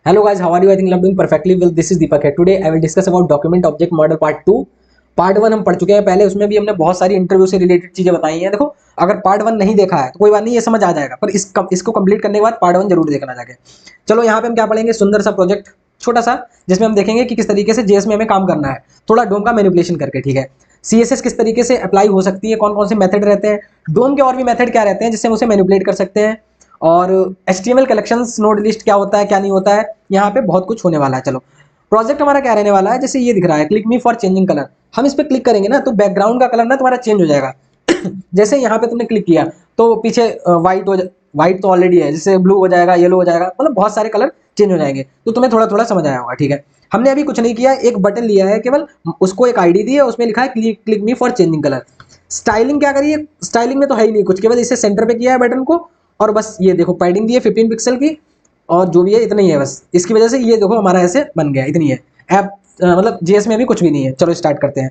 Hello guys, how are you? I think I'm doing perfectly well. This is Deepak here. Today I will discuss about document object model part 2. Part 1 हम पढ़ चुके हैं पहले, उसमें भी हमने बहुत सारी इंटरव्यू से रिलेटेड चीजें बताई हैं। देखो, अगर पार्ट 1 नहीं देखा है तो कोई बात नहीं, ये समझ आ जाएगा, पर इसको कंप्लीट करने के बाद पार्ट 1 जरूर देखना जाके। चलो यहाँ पे हम क्या पढ़ेंगे, सुंदर सा प्रोजेक्ट छोटा सा, जिसमें हम देखेंगे कि किस तरीके से जेएस में हमें काम करना है, थोड़ा डोम का मैनिपुलेशन करके। ठीक है, सीएसएस किस तरीके से अप्लाई हो सकती है, कौन कौन से मेथड रहते हैं, डोम के और भी मेथड क्या रहते हैं जिससे हम उसे मैनिपुलेट कर सकते हैं, और HTML कलेक्शंस नोड लिस्ट क्या होता है क्या नहीं होता है, यहाँ पे बहुत कुछ होने वाला है। चलो, प्रोजेक्ट हमारा क्या रहने वाला है, जैसे ये दिख रहा है click me for changing colour, हम इस पर क्लिक करेंगे ना तो बैकग्राउंड का कलर ना तुम्हारा चेंज हो जाएगा। जैसे यहाँ पे तुमने क्लिक किया तो पीछे व्हाइट तो ऑलरेडी है, जैसे ब्लू हो जाएगा, येलो हो जाएगा, मतलब बहुत सारे कलर चेंज हो जाएंगे। तो तुम्हें थोड़ा थोड़ा समझ आया होगा। ठीक है, हमने अभी कुछ नहीं किया, एक बटन लिया है केवल, उसको एक आईडी दी है, उसमें लिखा है click me for changing colour. Styling क्या करिए, स्टाइलिंग में तो है ही नहीं कुछ, केवल इसे सेंटर पे किया है बटन को, और बस ये देखो पैडिंग दी है 15 पिक्सल की, और जो भी है इतना ही है बस। इसकी वजह से ये देखो हमारा ऐसे बन गया, इतनी है ऐप, मतलब जेएस में भी कुछ भी नहीं है। चलो स्टार्ट करते हैं।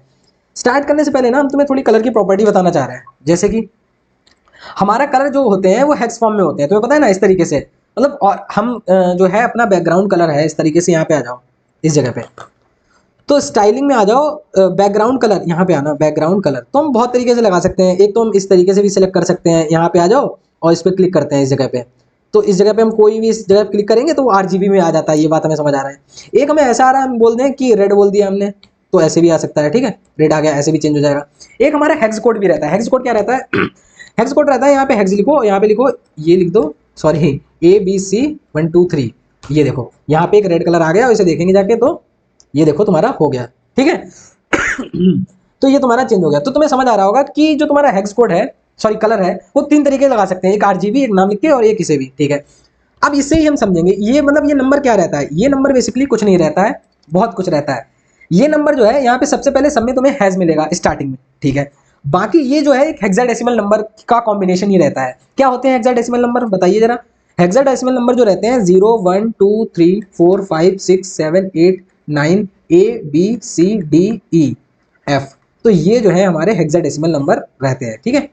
स्टार्ट करने से पहले ना हम तुम्हें थोड़ी कलर की प्रॉपर्टी बताना चाह रहे हैं। जैसे कि हमारा कलर जो होते हैं वो हेक्स फॉर्म में होते हैं, तुम्हें पता है ना, इस तरीके से, मतलब। और हम जो है अपना बैकग्राउंड कलर है इस तरीके से, यहाँ पे आ जाओ इस जगह पे, तो स्टाइलिंग में आ जाओ, बैकग्राउंड कलर यहाँ पे आना, बैकग्राउंड कलर तो हम बहुत तरीके से लगा सकते हैं। एक तो हम इस तरीके से भी सिलेक्ट कर सकते हैं, यहाँ पे आ जाओ और इस पर क्लिक करते हैं इस जगह पे, तो इस जगह पे हम कोई भी इस जगह क्लिक करेंगे तो वो RGB में आ जाता है, ये बात हमें समझ आ रहा है। एक हमें ऐसा आ रहा है, हम बोल दें कि रेड बोल दिया हमने, तो ऐसे भी आ सकता है। ठीक है, रेड आ गया, ऐसे भी चेंज हो जाएगा। एक हमारा हेक्स कोड भी रहता है। हेक्स कोड क्या रहता है? हेक्स कोड रहता है, यहाँ पे हेक्स लिखो, यहाँ पे लिखो, ये लिख दो, सॉरी, ABC 1 2 3, ये देखो यहाँ पे एक रेड कलर आ गया, और इसे देखेंगे जाके तो ये देखो तुम्हारा हो गया। ठीक है, तो ये तुम्हारा चेंज हो गया। तो तुम्हें समझ आ रहा होगा कि जो तुम्हारा हेक्स कोड है, सॉरी कलर है, वो 3 तरीके लगा सकते हैं, एक RGB, एक नाम लिख के, और एक इसे भी। ठीक है, अब इससे ही हम समझेंगे ये, मतलब ये नंबर क्या रहता है। ये नंबर बेसिकली कुछ नहीं रहता है, बहुत कुछ रहता है। ये नंबर जो है यहाँ पे सबसे पहले सब में तुम्हें हैज मिलेगा स्टार्टिंग में। ठीक है, बाकी ये जो है एक हेक्साडेसिमल नंबर का कॉम्बिनेशन ही रहता है। क्या होते हैं हेक्साडेसिमल नंबर, बताइए जरा। हेक्साडेसिमल नंबर जो रहते हैं 0 1 2 3 4 5 6 7 8 9 ABCDEF, तो ये जो है हमारे हेक्साडेसिमल नंबर रहते हैं। ठीक है,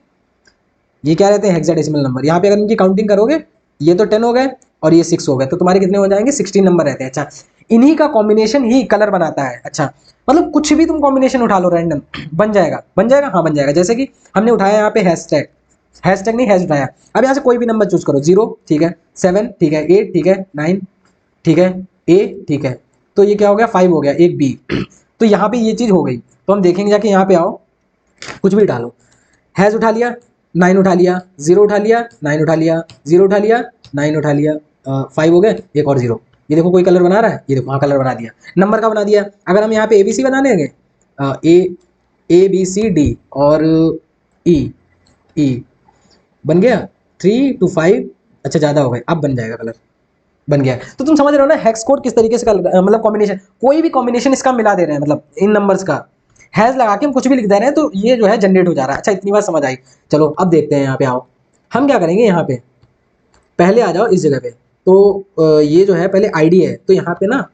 ये क्या रहते हैं, हेक्साडेसिमल नंबर। यहाँ पे अगर इनकी काउंटिंग करोगे, ये तो 10 हो गए और ये 6 हो गए, तो तुम्हारे कितने हो जाएंगे, 16 नंबर रहते हैं। अच्छा, इन्हीं का कॉम्बिनेशन ही कलर बनाता है। अच्छा, मतलब कुछ भी तुम कॉम्बिनेशन उठा लो रैंडम, बन जाएगा, बन जाएगा, हाँ बन जाएगा। जैसे कि हमने उठाया यहाँ पे हैशटैग, हैशटैग नहीं हैश उठाया, अब यहाँ से कोई भी नंबर चूज करो, 0 ठीक है, 7 ठीक है, 8 ठीक है, 9 ठीक है, A ठीक है, तो ये क्या हो गया, 5 हो गया, एक B। तो यहाँ पे ये चीज हो गई। तो हम देखेंगे जाके, यहाँ पे आओ, कुछ भी डालो, हैज उठा लिया, 9 उठा लिया, 0 उठा लिया, 9 उठा लिया, 0 उठा लिया, 9 उठा लिया, 5 हो गए, एक और 0। ये देखो कोई कलर बना रहा है, ये देखो हाँ कलर बना दिया, नंबर का बना दिया। अगर हम यहाँ पे ABC बना लेंगे, ABCD और E बन गया, 3 to 5, अच्छा ज़्यादा हो गए, अब बन जाएगा कलर, बन गया। तो तुम समझ रहे हो ना हेक्स कोड किस तरीके से मतलब कॉम्बिनेशन, कोई भी कॉम्बिनेशन इसका मिला दे रहे हैं, मतलब इन नंबर्स का हैज लगा के हम कुछ भी लिख दे रहे हैं, तो ये जो है जनरेट हो जा रहा है। अच्छा, इतनी बात समझ आई। चलो अब देखते हैं, यहाँ पे आओ, हम क्या करेंगे, यहाँ पे पहले आ जाओ इस जगह पे, तो ये जो है पहले आईडी है, तो यहाँ पे ना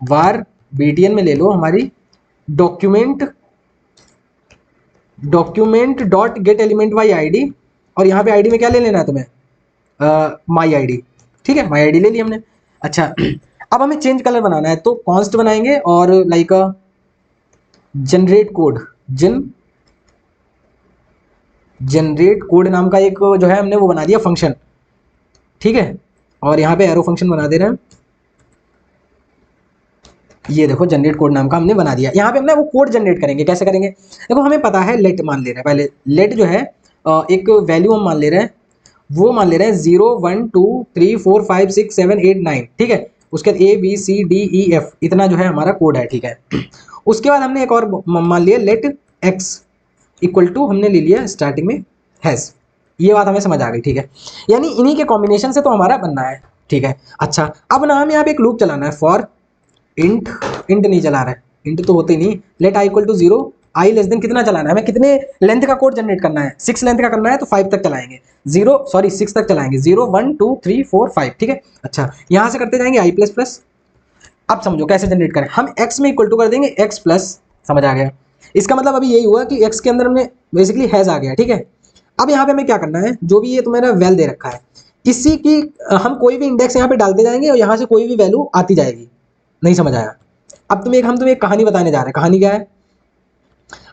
var btn में ले लो हमारी document dot get element by ID, और यहाँ पे आईडी में क्या ले लेना है तुम्हें, माई आईडी। ठीक है, माई आईडी ले ली हमने। अच्छा, अब हमें चेंज कलर बनाना है, तो कॉन्स्ट बनाएंगे, और like generate code, generate code नाम का एक जो है हमने वो बना दिया फंक्शन। ठीक है, और यहाँ पे एरो फंक्शन बना दे रहे हैं, ये देखो जनरेट कोड नाम का हमने बना दिया। यहाँ पे हमने वो कोड जनरेट करेंगे, कैसे करेंगे, देखो हमें पता है, लेट मान ले रहे हैं पहले, लेट जो है एक वैल्यू हम मान ले रहे हैं, वो मान ले रहे हैं 0 1 2 3 4 5 6 7 8 9। ठीक है, उसके बाद ABCDEF, इतना जो है हमारा कोड है। ठीक है, उसके बाद हमने एक और मान लिया, लेट x इक्वल टू, हमने ले लिया स्टार्टिंग में हैज, ये बात हमें समझ आ गई। ठीक है, यानी इन्हीं के कॉम्बिनेशन से तो हमारा बनना है। ठीक है, अच्छा, अब ना हमें यहाँ पे एक लूप चलाना है, फॉर इंट, इंट नहीं चला रहा है, इंट तो होते ही नहीं, let i equal to 0, i less than कितना चलाना है हमें, कितने लेंथ का कोड जनरेट करना है, 6 लेंथ का करना है, तो 5 तक चलाएंगे, 6 तक चलाएंगे, 0 1 2 3 4 5। ठीक है, अच्छा, यहाँ से करते जाएंगे आई प्लस प्लस। अब समझो कैसे जनरेट करें, हम x में इक्वल टू कर देंगे x प्लस, समझ आ गया। इसका मतलब अभी यही हुआ कि x के अंदर हमने बेसिकली हैज आ गया। ठीक है, अब यहाँ पे हमें क्या करना है, जो भी ये तुम्हारा वेल दे रखा है, इसी की हम कोई भी इंडेक्स यहाँ पे डालते जाएंगे और यहाँ से कोई भी वैल्यू आती जाएगी। नहीं समझ आया? अब हम तुम्हें एक कहानी बताने जा रहे हैं। कहानी क्या है?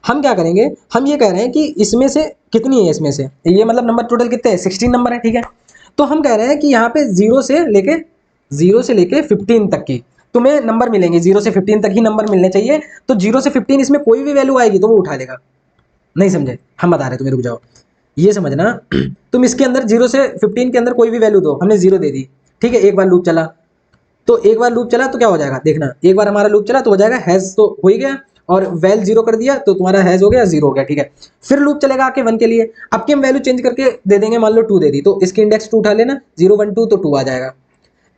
हम क्या करेंगे, हम ये कह रहे हैं कि इसमें से कितनी है, इसमें से ये मतलब नंबर टोटल कितने हैं, 16 नंबर है, ठीक है। तो हम कह रहे हैं कि यहाँ पे जीरो से लेके 15 तक की तुम्हें नंबर मिलेंगे, 0 से 15 तक ही नंबर मिलने चाहिए। तो 0 से 15 इसमें कोई भी वैल्यू आएगी तो वो उठा लेगा। नहीं समझे? हम बता रहे तुम्हें, रुक जाओ, ये समझना। तुम इसके अंदर 0 से 15 के अंदर कोई भी वैल्यू दो, हमने 0 दे दी, ठीक है। एक बार लूप चला, तो एक बार लूप चला तो क्या हो जाएगा, देखना, एक बार हमारा लूप चला तो हो जाएगा हैज, तो हो ही गया, और वैल 0 कर दिया तो तुम्हारा हैज हो गया, 0 हो गया, ठीक है। फिर लूप चलेगा आके 1 के लिए, अब की हम वैल्यू चेंज करके दे देंगे, मान लो 2 दे दी तो इसकी इंडेक्स 2 उठा लेना, 0 1 2 तो 2 आ जाएगा।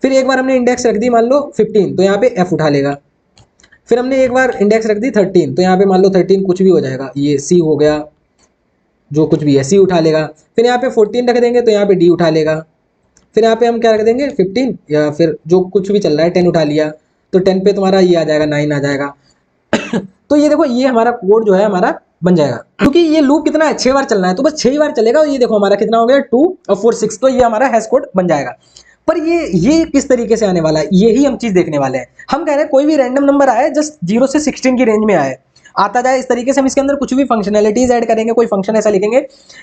फिर एक बार हमने इंडेक्स रख दी मान लो 15 तो यहाँ पे एफ उठा लेगा। फिर हमने एक बार इंडेक्स रख दी 13 तो यहाँ पे मान लो 13 कुछ भी हो जाएगा, ये सी हो गया, जो कुछ भी है सी उठा लेगा। फिर यहाँ पे 14 रख देंगे तो यहाँ पे डी उठा लेगा। फिर यहाँ पे हम क्या रख देंगे 15, या फिर जो कुछ भी चल रहा है 10 उठा लिया, तो 10 पे तुम्हारा ये आ जाएगा 9 आ जाएगा। तो ये देखो, ये हमारा कोड जो है हमारा बन जाएगा, क्योंकि ये लूप कितना है, 6 बार चलना है, तो बस 6 बार चलेगा। और ये देखो हमारा कितना हो गया 2 और 4 6, तो ये हमारा हैश कोड बन जाएगा। पर ये किस तरीके से आने वाला है, यही हम चीज देखने वाले हैं। हम कह रहे हैं कोई भी रैंडम नंबर आए, जस्ट 0 से 16 की रेंज में आए, आता जाए, इस तरीके से हम इसके अंदर कुछ भी फंक्शनैलिटीज ऐड करेंगे। कोई फंक्शन ऐसा लिखेंगे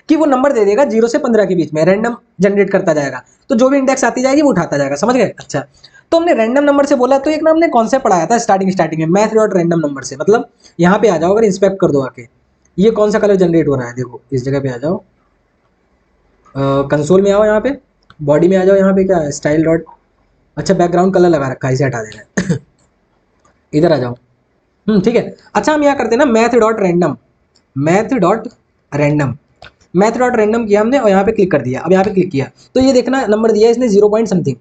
कि वो नंबर दे देगा 0 से 15 के बीच में, रैंडम जनरेट करता जाएगा, तो जो भी इंडेक्स आती जाएगी वो उठाता जाएगा। समझ गए? अच्छा, तो हमने रैंडम नंबर से बोला, तो एक ना हमने कॉन्सेप्ट पढ़ाया था स्टार्टिंग में, मैथ डॉट रैंडम नंबर से। मतलब यहाँ पे आ जाओ, अगर इंस्पेक्ट कर दो आके, ये कौन सा कलर जनरेट हो रहा है, देखो इस जगह पे आ जाओ, कंसोल में आओ, यहाँ पे बॉडी में आ जाओ, यहाँ पे क्या है, स्टाइल डॉट, अच्छा बैकग्राउंड कलर लगा रखा है, इसे हटा देना है। इधर आ जाओ, ठीक है। अच्छा, हम यहाँ करते हैं ना मैथ डॉट रैंडम किया हमने, और यहाँ पे क्लिक कर दिया। अब यहाँ पे क्लिक किया तो ये देखना नंबर दिया इसने 0 पॉइंट समथिंग,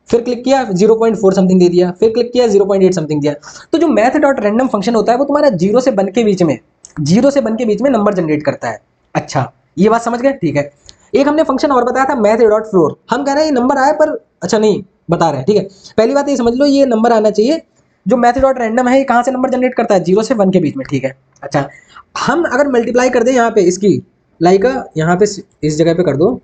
फिर क्लिक किया 0.4 समथिंग दे दिया, फिर क्लिक किया 0.8 समथिंग दिया। तो जो मैथ डॉट रैंडम फंक्शन होता है वो तुम्हारा 0 से 1 के बीच में नंबर जनरेट करता है। अच्छा, ये बात समझ गए? ठीक है। एक हमने फंक्शन और बताया था मैथ डॉट फ्लोर, हम कह रहे हैं ये नंबर आए पर, अच्छा नहीं बता रहे हैं, ठीक है। पहली बात ये समझ लो, ये नंबर आना चाहिए, जो मैथ डॉट रैंडम है ये कहाँ से नंबर जनरेट करता है, 0 से 1 के बीच में, ठीक है। अच्छा, हम अगर मल्टीप्लाई कर दें यहाँ पे इसकी, लाइक यहाँ पे इस जगह पे कर दो,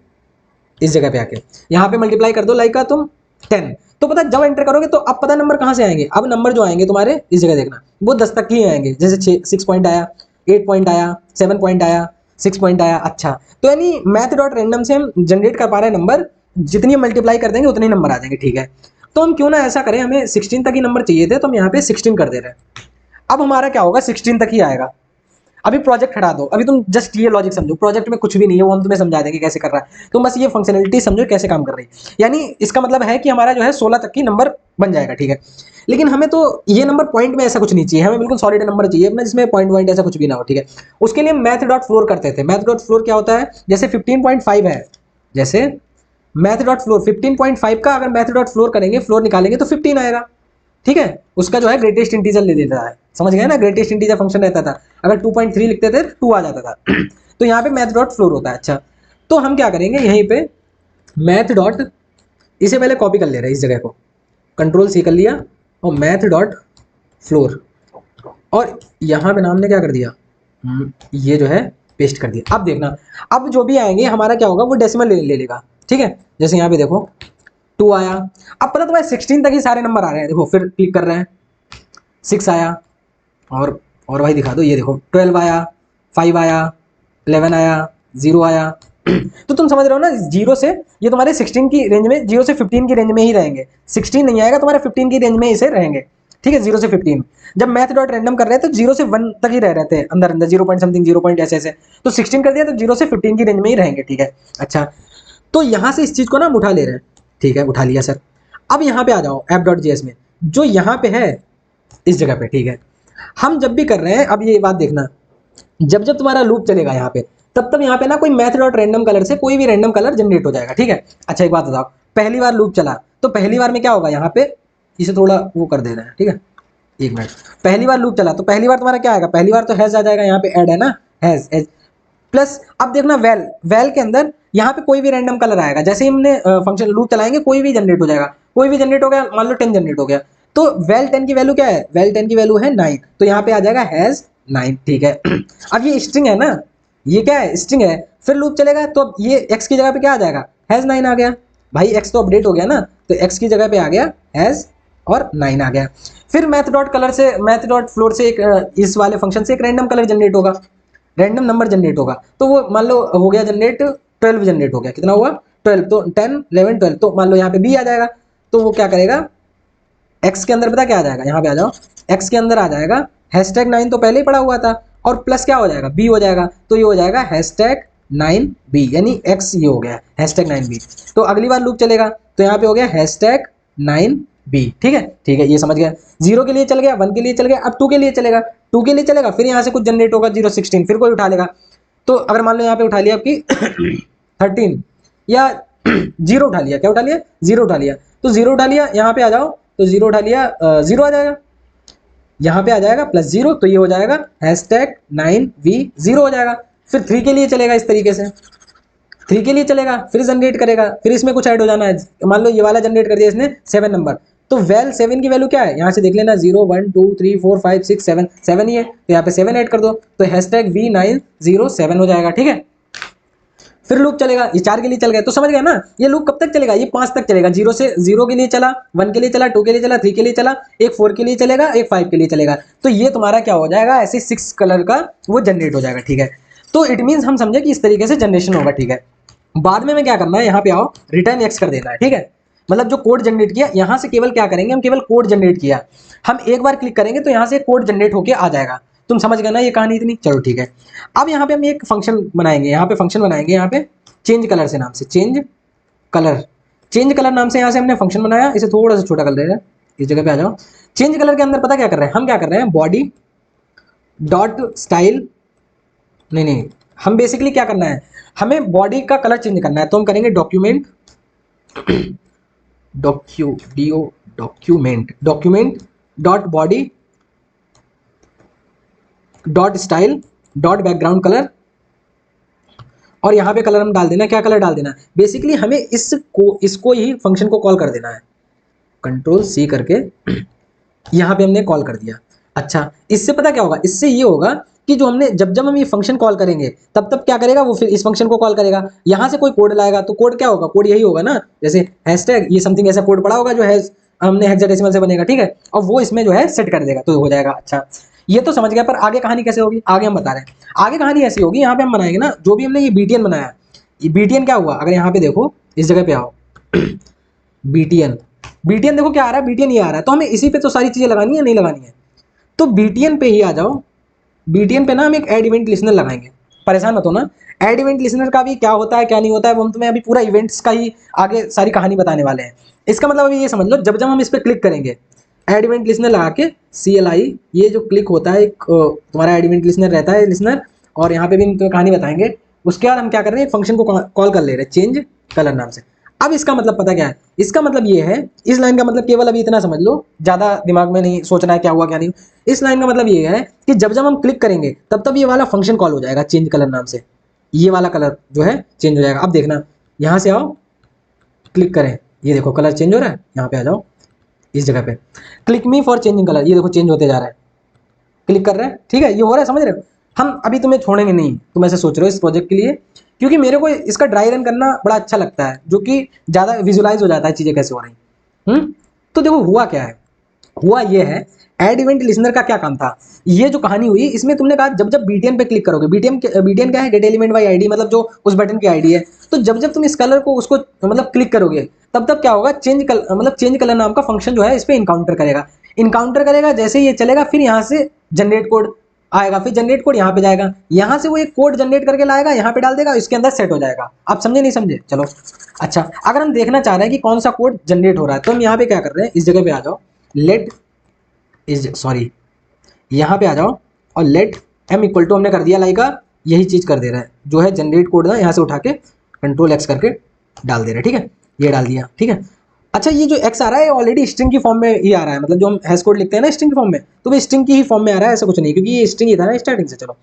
इस जगह पे आके यहाँ पे मल्टीप्लाई कर दो लाइक तुम 10, तो पता जब एंटर करोगे तो अब पता नंबर कहाँ से आएंगे, अब नंबर जो आएंगे तुम्हारे इस जगह देखना, वो 10 तक ही आएंगे। जैसे 6 पॉइंट आया, 8 पॉइंट आया, 7 पॉइंट आया, 6 पॉइंट आया। अच्छा, तो यानी मैथ डॉट रैंडम से हम जनरेट कर पा रहे हैं नंबर, जितनी मल्टीप्लाई कर देंगे उतने नंबर आ जाएंगे, ठीक है। तो हम क्यों ना ऐसा करें, हमें 16 तक ही नंबर चाहिए थे, तो हम यहाँ पे 16 कर दे रहे हैं। अब हमारा क्या होगा, 16 तक ही आएगा। अभी प्रोजेक्ट हटा दो, अभी तुम जस्ट ये लॉजिक समझो, प्रोजेक्ट में कुछ भी नहीं है, वो हम तुम्हें समझा देंगे कैसे कर रहा है, तुम बस ये फंक्शनलिटी समझो कैसे काम कर रही है। यानी इसका मतलब है कि हमारा जो है 16 तक की नंबर बन जाएगा, ठीक है। लेकिन हमें तो ये नंबर पॉइंट में ऐसा कुछ नहीं चाहिए, हमें बिल्कुल सॉलिड नंबर चाहिए अपना, जिसमें पॉइंट पॉइंट ऐसा कुछ भी ना हो, ठीक है। उसके लिए मैथ डॉट फ्लोर करते थे। मैथ डॉट फ्लोर क्या होता है, जैसे 15.5 है, जैसे मैथ डॉट फ्लोर 15.5 का अगर मैथ डॉट फ्लोर करेंगे, फ्लोर निकालेंगे तो 15 आएगा, ठीक है। उसका जो है ग्रेटेस्ट इंटीजर ले लेता है, समझ गए ना, ग्रेटेस्ट इंटीजर फंक्शन रहता था, अगर 2.3 लिखते थे 2 आ जाता था। तो यहाँ पे मैथ डॉट फ्लोर होता है। अच्छा, तो हम क्या करेंगे, यहीं पे मैथ डॉट, इसे पहले कॉपी कर ले रहे हैं इस जगह को, कंट्रोल सी कर लिया, और मैथ डॉट फ्लोर, और यहाँ पे नाम ने क्या कर दिया, ये जो है पेस्ट कर दिया। अब देखना, अब जो भी आएंगे हमारा क्या होगा, वो डेसिमल ले लेगा, ठीक है। जैसे यहाँ पे देखो 2 आया, अब पता तुम्हें 16 तक ही सारे नंबर आ रहे हैं, देखो फिर क्लिक कर रहे हैं, 6 आया, और भाई दिखा दो, ये देखो 12 आया, 5 आया, 11 आया, 0 आया। तो तुम समझ रहे हो ना, 0 से ये तुम्हारे 16 की रेंज में, 0 से 15 की रेंज में ही रहेंगे, 16 नहीं आएगा तुम्हारे, 15 की रेंज में इसे रहेंगे, ठीक है। 0 से 15 जब मैथ डॉट रैंडम कर रहे हैं तो 0 से 1 तक ही रह रहे थे, अंदर 0 पॉइंट समथिंग, 0 पॉइंट ऐसे ऐसे, तो 16 कर दिया तो 0 से 15 की रेंज में ही रहेंगे, ठीक है। अच्छा, तो यहाँ से इस चीज को ना हम उठा ले रहे हैं, ठीक है, उठा लिया सर। अब यहाँ पे आ जाओ app.js में, जो यहाँ पे है इस जगह पे, ठीक है। हम जब भी कर रहे हैं, अब ये बात देखना, जब जब तुम्हारा लूप चलेगा यहाँ पे, तब तब यहाँ पे ना कोई मैथ डॉट रैंडम कलर से कोई भी रैंडम कलर जनरेट हो जाएगा, ठीक है। अच्छा, एक बात बताओ, पहली बार लूप चला तो पहली बार में क्या होगा, यहाँ पे इसे थोड़ा वो कर देना है, ठीक है, एक मिनट। पहली बार लूप चला तो पहली बार तुम्हारा क्या आएगा, पहली बार तो हैज आ जाएगा, यहाँ पे ऐड है ना, हैज एज प्लस। अब देखना वेल के अंदर यहाँ पे कोई भी रैंडम कलर आएगा, जैसे ही हमने फंक्शन लूप चलाएंगे कोई भी जनरेट हो जाएगा, कोई भी जनरेट हो गया, मान लो 10 जनरेट हो गया, तो वेल 10 की वैल्यू क्या है, वेल 10 की वैल्यू है 9, तो यहाँ पे आ जाएगा हैज 9, ठीक है। अब ये स्ट्रिंग है ना, ये क्या है, स्ट्रिंग है, फिर लूप चलेगा तो अब ये x की जगह पे क्या आ जाएगा, हैज 9 आ गया, भाई एक्स तो अपडेट हो गया ना, तो एक्स की जगह पे आ गया हैज और 9 आ गया। फिर मैथ डॉट कलर से, मैथ डॉट फ्लोर से एक इस वाले फंक्शन से एक रैंडम कलर जनरेट होगा, रैंडम नंबर जनरेट होगा। तो वो मान लो हो गया जनरेट 12 जनरेट हो गया, कितना हुआ 12, तो 10 11 12, तो मान लो यहाँ पे बी आ जाएगा। तो वो क्या करेगा एक्स के अंदर, पता क्या आ जाएगा, यहाँ पे आ जाओ, एक्स के अंदर आ जाएगा हैशटैग 9 तो पहले ही पड़ा हुआ था, और प्लस क्या हो जाएगा बी हो जाएगा, तो ये हो जाएगा हैशटैग 9 बी, यानी एक्स ये हो गया हैशटैग 9 बी। तो अगली बार लूप चलेगा तो यहाँ पे हो गया हैशटैग 9 बी। ठीक है, ठीक है, ये समझ गया। 0 के लिए चल गया, 1 के लिए चल गया, अब 2 के लिए चलेगा, 2 के लिए चलेगा, फिर यहाँ से कुछ जनरेट होगा 0 16, फिर कोई उठा लेगा। तो अगर मान लो यहाँ पे उठा लिया आपकी 13 या 0 उठा लिया, क्या उठा लिया 0 उठा लिया, तो 0 उठा लिया, यहाँ पे आ जाओ, तो 0 उठा लिया 0 आ जाएगा, यहाँ पे आ जाएगा +0, तो ये हो जाएगा हैशटैग 9v0 हो जाएगा। फिर 3 के लिए चलेगा इस तरीके से, 3 के लिए चलेगा, फिर जनरेट करेगा, फिर इसमें कुछ ऐड हो जाना है। मान लो ये वाला जनरेट कर दिया इसने 7 नंबर, तो वेल 7 की वैल्यू क्या है, यहाँ से देख लेना 0 1 2 3 4 5 6 7, 7 ही है, तो यहाँ पे 7 ऐड कर दो, तो हैशटैग v907 हो जाएगा। ठीक है, फिर लूप चलेगा, ये 4 के लिए चल गया, तो समझ गया ना, ये लूप कब तक चलेगा, ये 5 तक चलेगा, 0 से 0 के लिए चला, 1 के लिए चला, 2 के लिए चला, 3 के लिए चला, एक 4 के लिए चलेगा, एक 5 के लिए चलेगा। तो ये तुम्हारा क्या हो जाएगा, ऐसे 6 कलर का वो जनरेट हो जाएगा। ठीक है, तो इट मीन्स हम समझे कि इस तरीके से जनरेशन होगा। ठीक है, बाद में हमें क्या करना है, यहाँ पे आओ, रिटर्न एक्स कर देना है। ठीक है, मतलब जो कोड जनरेट किया, यहाँ से केवल क्या करेंगे, हम केवल कोड जनरेट किया, हम एक बार क्लिक करेंगे तो यहाँ से कोड जनरेट होके आ जाएगा। तुम समझ गए ना ये कहानी इतनी, चलो ठीक है। अब यहाँ पे हम एक फंक्शन बनाएंगे, यहाँ पे फंक्शन बनाएंगे, यहाँ पे चेंज कलर से नाम से, चेंज कलर नाम से यहाँ से हमने फंक्शन बनाया, इसे थोड़ा सा छोटा कर देगा, इस जगह पे आ जाओ। चेंज कलर के अंदर पता क्या कर रहे हैं, हम क्या कर रहे हैं, बॉडी डॉट स्टाइल, नहीं नहीं, हम बेसिकली क्या करना है, हमें बॉडी का कलर चेंज करना है, तो हम करेंगे document document dot body dot style dot background colour, और यहाँ पे कलर हम डाल देना, क्या कलर डाल देना, बेसिकली हमें इसको ही फंक्शन को कॉल कर देना है, Ctrl+C करके यहाँ पे हमने कॉल कर दिया। अच्छा, इससे पता क्या होगा, इससे ये होगा कि जो हमने जब जब हम ये फंक्शन कॉल करेंगे तब तब क्या करेगा वो, फिर इस फंक्शन को कॉल करेगा, यहाँ से कोई कोड लाएगा, तो कोड क्या होगा, कोड यही होगा ना, जैसे हैशटैग ये समथिंग ऐसा कोड पड़ा होगा जो है हमने हेक्साडेसिमल से बनेगा। ठीक है, और वो इसमें जो है सेट कर देगा, तो हो जाएगा। अच्छा, ये तो समझ गया, पर आगे कहानी कैसे होगी, आगे हम बता रहे हैं। आगे कहानी ऐसी होगी, यहाँ पे हम बनाएंगे ना, जो भी हमने ये बीटीएन बनाया, ये बीटीएन क्या हुआ, अगर यहाँ पे देखो, इस जगह पे आओ, बीटीएन देखो क्या आ रहा है, बीटीएन ये आ रहा है, तो हमें इसी पे तो सारी चीजें लगानी है, नहीं लगानी है, तो बीटीएन पे ही आ जाओ। बीटीएन पे ना हम एक ऐड इवेंट लिसनर लगाएंगे, परेशान मत हो ना, ऐड इवेंट लिसनर का भी क्या होता है क्या नहीं होता है, वो हम तुम्हें अभी पूरा इवेंट्स का ही आगे सारी कहानी बताने वाले हैं। इसका मतलब अभी ये समझ लो, जब जब हम इस पर क्लिक करेंगे, ऐड इवेंट लिसनर लगा के CLI, ये जो क्लिक होता है, एक तुम्हारा ऐड इवेंट लिसनर रहता है, लिसनर, और यहाँ पे भी हम तुम्हें कहानी बताएंगे। उसके बाद हम क्या कर रहे हैं, एक फंक्शन को कॉल कर ले रहे हैं चेंज कलर नाम से। अब इसका मतलब पता क्या है, इसका मतलब ये है, इस लाइन का मतलब केवल अभी इतना समझ लो, ज्यादा दिमाग में नहीं सोचना है क्या हुआ क्या नहीं। इस लाइन का मतलब ये है कि जब जब हम क्लिक करेंगे तब तब ये वाला फंक्शन कॉल हो जाएगा चेंज कलर नाम से, ये वाला कलर जो है चेंज हो जाएगा। अब देखना, यहाँ से आओ, क्लिक करें, ये देखो कलर चेंज हो रहा है, यहाँ पे आ जाओ, इस जगह पे click me for changing colour, ये देखो चेंज होते जा रहा है, क्लिक कर रहे हैं, ठीक है, ये हो रहा है, समझ रहे हो। हम अभी तुम्हें छोड़ेंगे नहीं, तुम ऐसे सोच रहे हो इस प्रोजेक्ट के लिए, क्योंकि मेरे को इसका ड्राई रन करना बड़ा अच्छा लगता है, जो कि ज़्यादा विजुलाइज हो जाता है चीज़ें कैसे हो रही। तो देखो हुआ क्या है, हुआ ये है, ऐड इवेंट लिसनर का क्या काम था, ये जो कहानी हुई इसमें तुमने कहा जब जब बीटीएन पे क्लिक करोगे, बीटीएन क्या है, गेट एलिमेंट बाई आईडी, मतलब जो उस बटन की आईडी है, तो जब जब तुम इस कलर को उसको मतलब क्लिक करोगे तब तब क्या होगा, चेंज कलर नाम का फंक्शन जो है इस पे इनकाउंटर करेगा, जैसे ये चलेगा, फिर यहाँ से जनरेट कोड आएगा, फिर जनरेट कोड यहाँ पे जाएगा, यहाँ से वो एक कोड जनरेट करके लाएगा, यहाँ पे डाल देगा, इसके अंदर सेट हो जाएगा। आप समझे नहीं समझे, चलो। अच्छा, अगर हम देखना चाह रहे हैं कि कौन सा कोड जनरेट हो रहा है, तो हम यहाँ पे क्या कर रहे हैं, इस जगह पे आ जाओ, यहाँ पे आ जाओ, और लेट m इक्वल टू हमने कर दिया लाइक यही चीज कर दे रहा है, जो है जनरेट कोड ना, यहाँ से उठा के Ctrl+X करके डाल दे रहा है। ठीक है, ये डाल दिया, ठीक है। अच्छा, ये जो x आ रहा है ऑलरेडी स्ट्रिंग की फॉर्म में ही आ रहा है, मतलब जो हम हैश कोड लिखते हैं ना स्ट्रिंग की फॉर्म में, तो वो स्ट्रिंग की ही फॉर्म में आ रहा है, ऐसा कुछ नहीं, क्योंकि ये स्ट्रिंग ही था ना स्टार्टिंग से। चलो,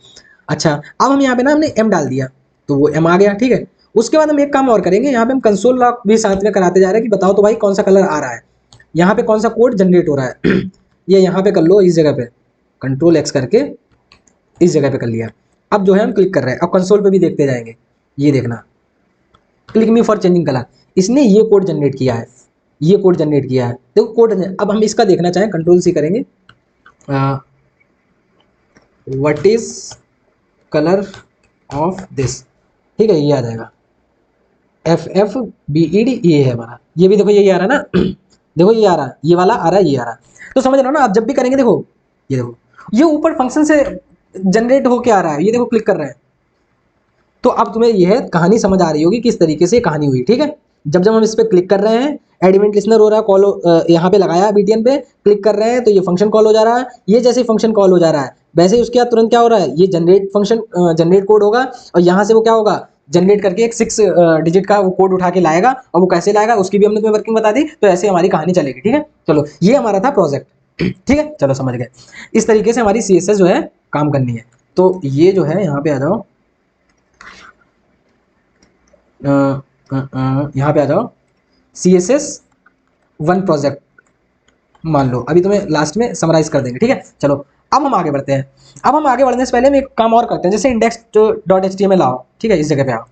अच्छा, अब हम यहाँ पे ना हमने m डाल दिया, तो वो m आ गया, ठीक है। उसके बाद हम एक काम और करेंगे, यहाँ पे हम कंसोल लॉग भी साथ में कराते जा रहे हैं कि बताओ तो भाई कौन सा कलर आ रहा है, यहाँ पे कौन सा कोड जनरेट हो रहा है। ये यहाँ पे कर लो, इस जगह पे Ctrl+X करके इस जगह पे कर लिया। अब जो है हम क्लिक कर रहे हैं, अब कंसोल पे भी देखते जाएंगे, ये देखना, click me for changing colour, इसने ये कोड जनरेट किया है, ये कोड जनरेट किया है। देखो कोड, अब हम इसका देखना चाहें कंट्रोल सी करेंगे, what is colour of this, ठीक है, ये आ जाएगा FFBED, ये है हमारा, ये भी देखो यही आ रहा है ना देखो ये आ रहा है, ये वाला आ रहा है, ये आ रहा है। तो समझ रहे हो ना, आप जब भी करेंगे देखो, ये देखो ये ऊपर फंक्शन से जनरेट होके आ रहा है, ये देखो क्लिक कर रहे हैं। तो अब तुम्हें यह कहानी समझ आ रही होगी किस तरीके से कहानी हुई, ठीक है। जब जब हम इस पर क्लिक कर रहे हैं, एड इवेंट लिसनर हो रहा है, कॉल यहाँ पे लगाया BTN पे, क्लिक कर रहे हैं तो ये फंक्शन कॉल हो जा रहा है। ये जैसे फंक्शन कॉल हो जा रहा है वैसे ही उसके बाद तुरंत क्या हो रहा है, ये जनरेट फंक्शन जनरेट कोड होगा, और यहाँ से वो क्या होगा, जनरेट करके एक 6 डिजिट का वो कोड उठा के लाएगा, और वो कैसे लाएगा उसकी भी हमने तुम्हें वर्किंग बता दी। तो ऐसे हमारी कहानी चलेगी, ठीक है। चलो ये हमारा था प्रोजेक्ट, ठीक है, चलो समझ गए। इस तरीके से हमारी CSS जो है काम करनी है। तो ये जो है यहाँ पे आ जाओ, यहाँ पे आ जाओ, CSS 1 प्रोजेक्ट मान लो, अभी तुम्हें लास्ट में समराइज कर देंगे, ठीक है। चलो अब हम आगे बढ़ते हैं। अब हम आगे बढ़ने से पहले हम एक काम और करते हैं, जैसे index.html आओ, ठीक है, इस जगह पे आओ,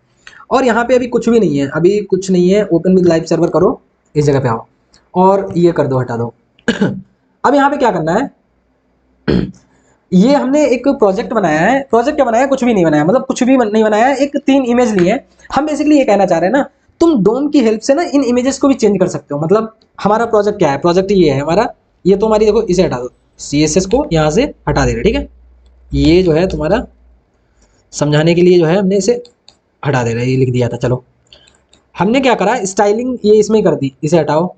और यहाँ पे अभी कुछ भी नहीं है, अभी कुछ नहीं है, ओपन विद लाइव सर्वर करो, इस जगह पे आओ और ये कर दो, हटा दो अब यहाँ पे क्या करना है, ये हमने एक प्रोजेक्ट बनाया है। प्रोजेक्ट क्या बनाया है, कुछ भी नहीं बनाया, मतलब कुछ भी नहीं बनाया है, एक 3 इमेज ली है। हम बेसिकली ये कहना चाह रहे हैं ना, तुम डोम की हेल्प से ना इन इमेजेस को भी चेंज कर सकते हो। मतलब हमारा प्रोजेक्ट क्या है, प्रोजेक्ट ये है हमारा, ये तो हमारी देखो, इसे हटा दो, CSS को यहाँ से हटा दे रहे, ठीक है। ये जो है तुम्हारा समझाने के लिए जो है हमने इसे हटा दे रहे, ये लिख दिया था। चलो हमने क्या करा, स्टाइलिंग ये इसमें कर दी, इसे हटाओ।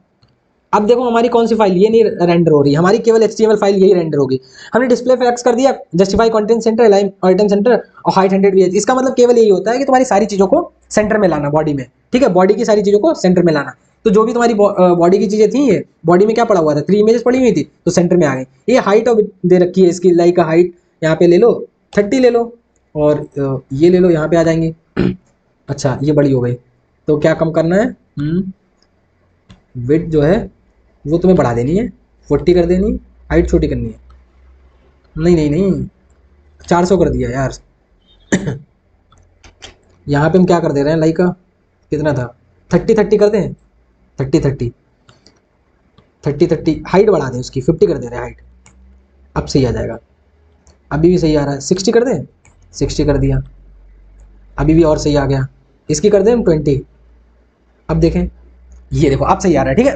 अब देखो हमारी कौन सी फाइल, ये नहीं रेंडर हो रही, हमारी केवल HTML फाइल यही रेंडर होगी। हमने डिस्प्ले पे एक्स कर दिया, justify content centre, align item centre और हाइट 100 VH। इसका मतलब केवल यही होता है कि तुम्हारी सारी चीज़ों को सेंटर में लाना बॉडी में, ठीक है, बॉडी की सारी चीज़ों को सेंटर में लाना। तो जो भी तुम्हारी बॉडी की चीज़ें थी, ये बॉडी में क्या पड़ा हुआ था, 3 इमेजेस पड़ी हुई थी, तो सेंटर में आ गई। ये हाइट दे रखी है इसकी, लाइक हाइट यहाँ पे ले लो 30 ले लो, और ये ले लो, यहाँ पे आ जाएंगे अच्छा ये बड़ी हो गई, तो क्या कम करना है, विड्थ जो है वो तुम्हें बढ़ा देनी है, 40 कर देनी, हाइट छोटी करनी है, नहीं नहीं नहीं 400 कर दिया यार यहाँ पे हम क्या कर दे रहे हैं, लाइक कितना था, 30 कर दें, 30 हाइट बढ़ा दें उसकी, 50 कर दे रहे हैं हाइट, अब सही आ जाएगा। अभी भी सही आ रहा है, 60 कर दें, 60 कर दिया, अभी भी और सही आ गया। इसकी कर दें 20, अब देखें, ये देखो अब सही आ रहा है, ठीक है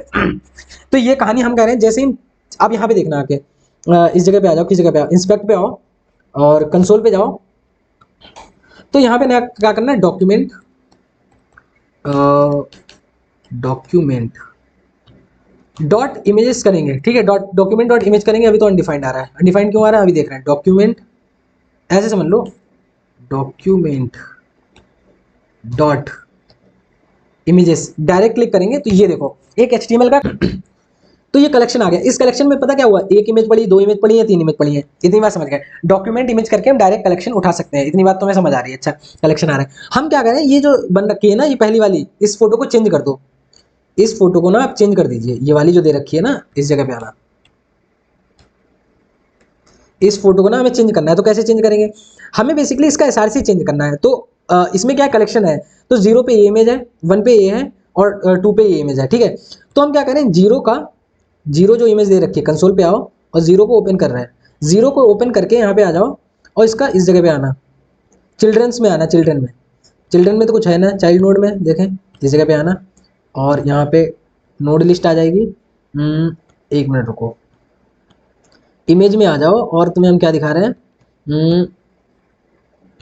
तो ये कहानी हम कह रहे हैं। जैसे ही अब यहाँ पे देखना आके, इस जगह पे आ जाओ, किस जगह पे आओ, इंस्पेक्ट पे आओ और कंसोल पे जाओ। तो यहाँ पे नया क्या करना है, डॉक्यूमेंट डॉट इमेजेस करेंगे, ठीक है, डॉक्यूमेंट डॉट इमेज करेंगे। अभी तो अनडिफाइंड आ रहा है, अनडिफाइंड क्यों आ रहा है अभी देख रहे हैं। डॉक्यूमेंट ऐसे समझ लो, document dot images, direct click करेंगे तो ये देखो एक HTML का तो ये कलेक्शन आ गया। इस कलेक्शन में पता क्या हुआ, एक इमेज पड़ी, 2 इमेज पड़ी है, 3 इमेज पड़ी है, इतनी बात समझ गए। डॉक्यूमेंट इमेज करके हम डायरेक्ट कलेक्शन उठा सकते हैं, इतनी बात तो हमें समझ आ रही है। अच्छा कलेक्शन आ रहा है, हम क्या करें, ये जो बन रखी है ना, ये पहली वाली, इस फोटो को चेंज कर दो, इस फोटो को ना आप चेंज कर दीजिए, ये वाली जो दे रखी है ना, इस जगह पे आना, इस फोटो को ना हमें चेंज करना है। तो कैसे चेंज करेंगे, हमें बेसिकली इसका SRC चेंज करना है। तो इसमें क्या कलेक्शन है, तो 0 पे ये इमेज है, 1 पे ये है और 2 पे ये इमेज है, ठीक है। तो हम क्या करें, 0 जो इमेज दे रखी है, कंसोल पे आओ और 0 को ओपन कर रहे हैं, 0 को ओपन करके यहाँ पे आ जाओ और इसका इस जगह पे आना, चिल्ड्रंस में आना, चिल्ड्रन में तो कुछ है ना, चाइल्ड नोड में देखें, इस जगह पे आना और यहाँ पे नोड लिस्ट आ जाएगी। 1 मिनट रुको, इमेज में आ जाओ और तुम्हें हम क्या दिखा रहे हैं,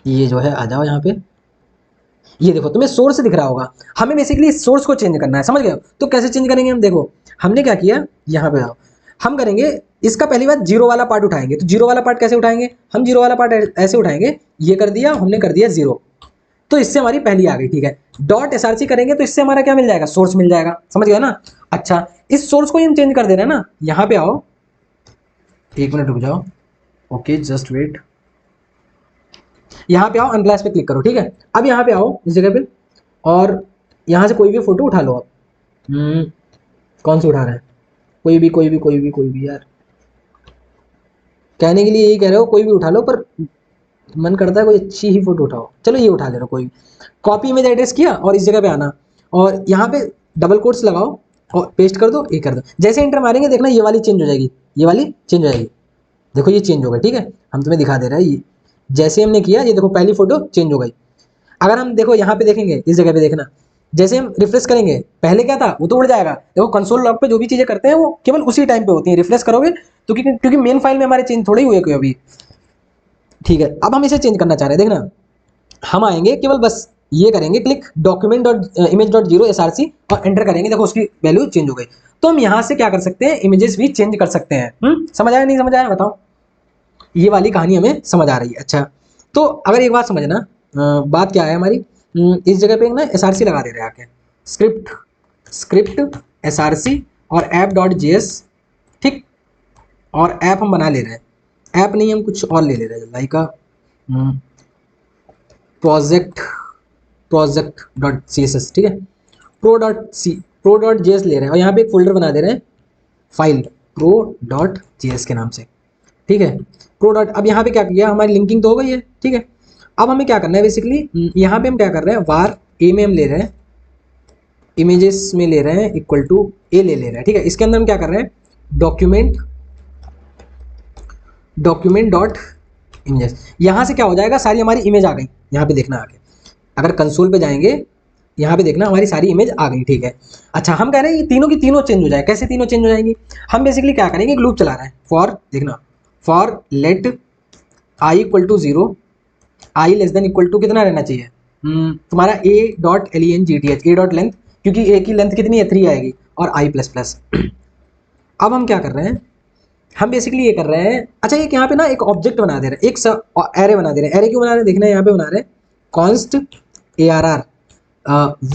ये जो है आ जाओ यहाँ पे, ये देखो तुम्हें सोर्स दिख रहा होगा। हमें बेसिकली इस सोर्स को चेंज करना है, समझ गए। तो कैसे चेंज करेंगे हम, देखो हमने क्या किया, यहाँ पे आओ, हम करेंगे इसका पहली बात 0 वाला पार्ट उठाएंगे। तो 0 वाला पार्ट कैसे उठाएंगे, हम 0 वाला पार्ट ऐसे उठाएंगे, ये कर दिया हमने, कर दिया 0, तो इससे हमारी पहली आ गई, ठीक है। डॉट SRC करेंगे तो इससे हमारा क्या मिल जाएगा, सोर्स मिल जाएगा, समझ गए ना। अच्छा इस सोर्स को हम चेंज कर दे रहे हैं ना, यहाँ पे आओ, 1 मिनट रुक जाओ, ओके जस्ट वेट, यहाँ पे आओ, अनप्लस पे क्लिक करो, ठीक है। अब यहाँ पे आओ इस जगह पे और यहाँ से कोई भी फोटो उठा लो आप, कौन सी उठा रहे हैं, कोई भी यार, कहने के लिए यही कह रहे हो, कोई भी उठा लो, पर मन करता है कोई अच्छी ही फोटो उठाओ। चलो ये उठा ले रहा कोई, कॉपी इमेज एड्रेस किया और इस जगह पे आना और यहाँ पे डबल कोट्स लगाओ और पेस्ट कर दो, ये कर दो। जैसे एंटर मारेंगे देखना ये वाली चेंज हो जाएगी, ये वाली चेंज हो जाएगी। देखो ये चेंज हो गई, ठीक है, हम तुम्हें दिखा दे रहे हैं। ये जैसे हमने किया, ये देखो पहली फोटो चेंज हो गई। अगर हम देखो यहाँ पे देखेंगे, इस जगह पे देखना, जैसे हम रिफ्रेश करेंगे, पहले क्या था वो तो उड़ जाएगा। देखो कंसोल लॉग पे जो भी चीजें करते हैं वो केवल उसी टाइम पे होती है। रिफ्रेश करोगे तो क्योंकि मेन फाइल में हमारे चेंज थोड़ी हुए कोई अभी, ठीक है। अब हम इसे चेंज करना चाह रहे हैं, देखना हम आएंगे केवल बस ये करेंगे click document dot image dot zero SRC और एंटर करेंगे। देखो उसकी वैल्यू चेंज हो गई। तो हम यहाँ से क्या कर सकते हैं, इमेजेस भी चेंज कर सकते हैं। समझ आया नहीं समझ आया बताओ। ये वाली कहानी हमें समझ आ रही है। अच्छा, तो अगर एक बात समझना, बात क्या है हमारी, इस जगह पे एक ना SRC लगा दे रहे हैं आके, स्क्रिप्ट SRC और app.js, ठीक। और ऐप हम बना ले रहे हैं, ऐप नहीं हम कुछ और ले रहे हैं, लाइक प्रोजेक्ट.css, ठीक है, pro.js ले रहे हैं और यहाँ पे एक फोल्डर बना दे रहे हैं फाइल pro.js के नाम से, ठीक है। अब यहाँ पे क्या किया, हमारी लिंकिंग तो हो गई है, ठीक है। अब हमें क्या करना है बेसिकली, यहाँ पे हम क्या कर रहे हैं, var a में हम ले रहे हैं, इमेजेस में ले रहे हैं इक्वल टू a ले रहे हैं, ठीक है। इसके अंदर हम क्या कर रहे हैं, डॉक्यूमेंट डॉट इमेजेस। यहाँ से क्या हो जाएगा, सारी हमारी इमेज आ गई। यहाँ पे देखना आगे, अगर कंसोल पे जाएंगे, यहाँ पे देखना हमारी सारी इमेज आ गई, ठीक है। अच्छा, हम कह रहे हैं ये तीनों की तीनों चेंज हो जाए। कैसे तीनों चेंज हो जाएंगी, हम बेसिकली क्या करेंगे, एक लूप चला रहे हैं, फॉर देखना, for let i equal to 0, i less than equal to कितना रहना चाहिए, तुम्हारा a.length, a डॉट लेंथ, क्योंकि a की लेंथ कितनी है 3 आएगी, और i प्लस प्लस। अब हम क्या कर रहे हैं, हम बेसिकली ये कर रहे हैं, अच्छा एक यहाँ पे ना एक ऑब्जेक्ट बना दे रहे हैं, एक एरे बना दे रहे हैं। एरे क्यों बना रहे हैं, देखना यहाँ पे बना रहे हैं कॉन्स्ट ARR।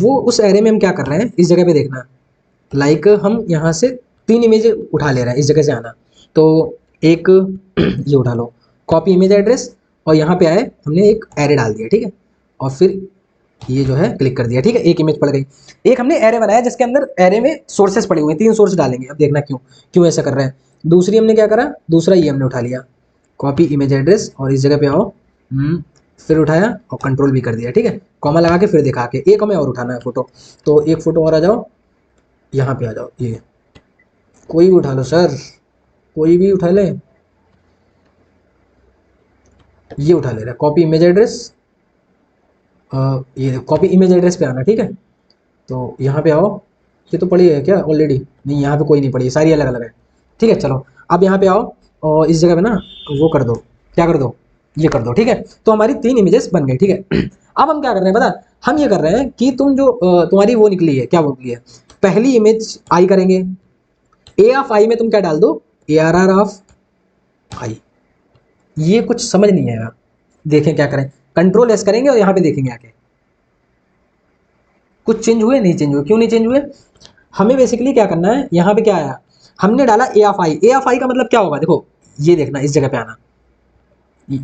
वो उस एरे में हम क्या कर रहे हैं, इस जगह पे देखना, लाइक हम यहाँ से 3 इमेज उठा ले रहे हैं, इस जगह से आना, तो एक ये उठा लो, कॉपी इमेज एड्रेस, और यहाँ पे आए हमने एक एरे डाल दिया, ठीक है, और फिर ये जो है क्लिक कर दिया, ठीक है, एक इमेज पड़ गई। एक हमने एरे बनाया जिसके अंदर एरे में सोर्सेस पड़े हुए हैं, 3 सोर्स डालेंगे। अब देखना क्यों क्यों ऐसा कर रहे हैं। दूसरी हमने क्या करा, दूसरा ये हमने उठा लिया, कॉपी इमेज एड्रेस, और इस जगह पे आओ, फिर उठाया और कंट्रोल भी कर दिया, ठीक है, कॉमा लगा के फिर दिखा के। एक हमें और उठाना है फोटो, तो एक फोटो और आ जाओ, यहाँ पे आ जाओ, ये कोई भी उठा लो सर, कोई भी उठा ले, ये उठा ले रहा है कॉपी इमेज एड्रेस, ये कॉपी इमेज एड्रेस पे आना, ठीक है। तो यहाँ पे आओ, ये तो पड़ी है क्या ऑलरेडी, नहीं यहाँ पे कोई नहीं पड़ी है, सारी अलग अलग है, ठीक है। चलो अब यहाँ पे आओ और इस जगह पे ना वो कर दो, क्या कर दो, ये कर दो, ठीक है। तो हमारी 3 इमेजेस बन गई, ठीक है। अब हम क्या कर रहे हैं पता, हम ये कर रहे हैं कि तुम जो तुम्हारी वो निकली है, क्या वो निकली है, पहली इमेज आई करेंगे, ए ऑफ आई में तुम क्या डाल दो, ARR ऑफ आई। ये कुछ समझ नहीं आएगा, देखें क्या करें, कंट्रोल एस करेंगे और यहाँ पे देखेंगे आके कुछ चेंज हुए, नहीं चेंज हुए। क्यों नहीं चेंज हुए, हमें बेसिकली क्या करना है, यहाँ पे क्या आया, हमने डाला ए ऑफ आई। ए ऑफ आई का मतलब क्या होगा, देखो ये देखना, इस जगह पे आना,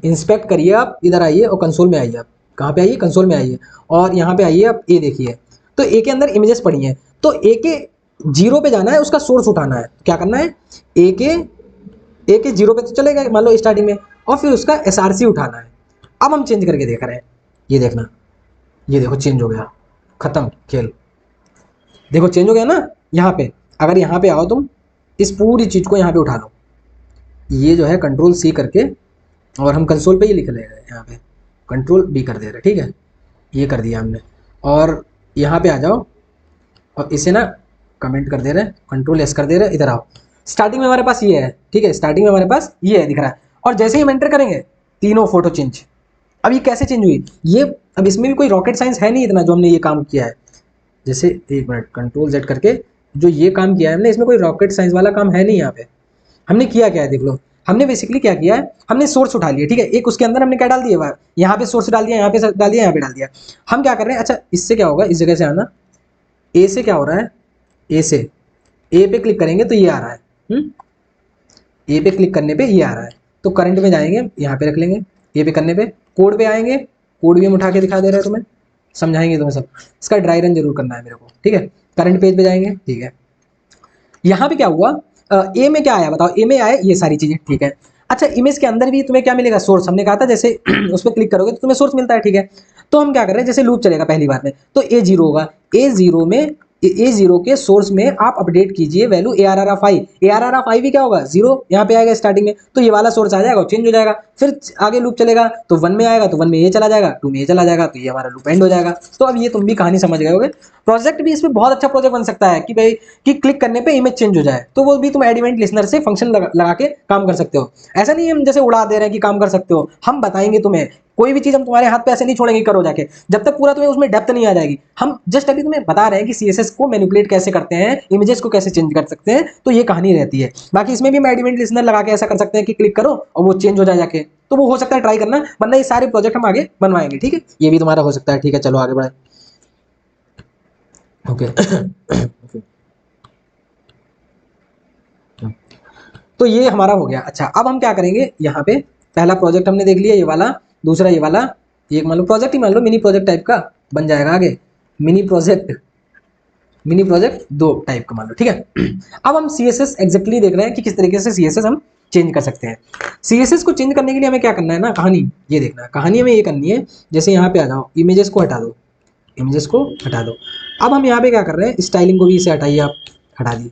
इंस्पेक्ट करिए आप, इधर आइए और कंसोल में आइए, आप कहाँ पे आइए, कंसोल में आइए, और यहाँ पे आइए आप, ए देखिए, तो ए के अंदर इमेजेस पड़ी हैं, तो ए के 0 पे जाना है, उसका सोर्स उठाना है। क्या करना है, ए के 0 पे तो चलेगा मान लो स्टार्टिंग में, और फिर उसका SRC उठाना है। अब हम चेंज करके देख रहे हैं, ये देखना, ये देखो चेंज हो गया, खत्म खेल, देखो चेंज हो गया ना। यहाँ पे अगर यहाँ पे आओ तुम, इस पूरी चीज को यहाँ पे उठा लो, ये जो है कंट्रोल C करके, और हम कंसोल पे ही लिख ले रहे हैं, यहाँ पे कंट्रोल B कर दे रहे हैं, ठीक है, ये कर दिया हमने। और यहाँ पे आ जाओ और इसे ना कमेंट कर दे रहे हैं, कंट्रोल S कर दे रहे हैं, इधर आओ, स्टार्टिंग में हमारे पास ये है, ठीक है, स्टार्टिंग में हमारे पास ये है दिख रहा है, और जैसे ही हम एंटर करेंगे तीनों फोटो चेंज। अब ये कैसे चेंज हुई, ये अब इसमें भी कोई रॉकेट साइंस है नहीं इतना जो हमने ये काम किया है। जैसे एक मिनट, कंट्रोल Z करके जो ये काम किया है हमने, इसमें कोई रॉकेट साइंस वाला काम है नहीं। यहाँ पे हमने किया क्या है देख लो, हमने बेसिकली क्या किया है, हमने सोर्स उठा लिया, ठीक है, एक उसके अंदर हमने क्या डाल दिया, यहाँ पे सोर्स डाल दिया, यहाँ पे डाल दिया, यहाँ पे डाल दिया। हम क्या कर रहे हैं, अच्छा इससे क्या होगा, इस जगह से आना, ए से क्या हो रहा है, ए से ए पे क्लिक करेंगे तो ये आ रहा है, ए पे क्लिक करने पे ये आ रहा है, तो करंट में जाएंगे, यहाँ पे रख लेंगे, ए पे करने पे कोड पे आएंगे, कोड भी हम उठा के दिखा दे रहे हैं तुम्हें, समझाएंगे तुम्हें सब। इसका ड्राई रन जरूर करना है मेरे को, ठीक है। करंट पेज पे जाएंगे, ठीक है। यहाँ पे क्या हुआ, ए में क्या आया बताओ, ए में आए ये सारी चीजें, ठीक है। अच्छा इमेज के अंदर भी तुम्हें क्या मिलेगा, सोर्स, हमने कहा था जैसे उस पर क्लिक करोगे तो तुम्हें सोर्स मिलता है, ठीक है। तो हम क्या कर रहे हैं, जैसे लूप चलेगा पहली बार में तो A0 होगा, A0 में A0 के सोर्स में आप अपडेट कीजिए value ARR of i। ARR of i भी क्या होगा 0 यहाँ पे आएगा स्टार्टिंग में, तो ये वाला सोर्स आ जाएगा और चेंज हो जाएगा। फिर आगे लूप चलेगा तो 1 में आएगा तो 1 में ये चला जाएगा, 2 में ये चला जाएगा, तो ये हमारा लूप एंड हो जाएगा। तो अब ये तुम भी कहानी समझ गए होगे। प्रोजेक्ट भी इसमें बहुत अच्छा प्रोजेक्ट बन सकता है कि भाई कि क्लिक करने पे इमेज चेंज हो जाए, तो वो भी तुम एड इवेंट लिसनर से फंक्शन लगा के काम कर सकते हो। ऐसा नहीं हम जैसे उड़ा दे रहे हैं कि काम कर सकते हो, हम बताएंगे तुम्हें, कोई भी चीज हम तुम्हारे हाथ पे ऐसे नहीं छोड़ेंगे करो जाके, जब तक पूरा तुम्हें उसमें डेप्थ नहीं आ जाएगी। हम जस्ट अभी तुम्हें बता रहे हैं कि सीएसएस को मैनिपुलेट कैसे करते हैं, इमेजेस को कैसे चेंज कर सकते हैं, तो ये कहानी रहती है। बाकी इसमें भी हम एड इवेंट लिसनर लगा के ऐसा कर सकते हैं कि क्लिक करो और वो चेंज हो जाए जाके, तो वो हो सकता है ट्राई करना, वरना ये सारे प्रोजेक्ट हम आगे बनवाएंगे। ठीक है, ये भी तुम्हारा हो सकता है। ठीक है, चलो आगे बढ़े। ओके तो ये हमारा हो गया। अच्छा, अब हम क्या करेंगे, यहाँ पे पहला प्रोजेक्ट हमने देख लिया, ये वाला, दूसरा ये वाला, एक मान लो प्रोजेक्ट ही मान लो, मिनी प्रोजेक्ट टाइप का बन जाएगा आगे, मिनी प्रोजेक्ट 2 टाइप का मान लो। ठीक है अब हम CSS एग्जैक्टली देख रहे हैं कि किस तरीके से CSS हम चेंज कर सकते हैं। CSS को चेंज करने के लिए हमें क्या करना है ना, कहानी ये देखना है, कहानी हमें ये करनी है। जैसे यहाँ पे आ जाओ, इमेजेस को हटा दो, इमेजेस को हटा दो। अब हम यहाँ पे क्या कर रहे हैं, स्टाइलिंग को भी इसे हटाइए, आप हटा दी।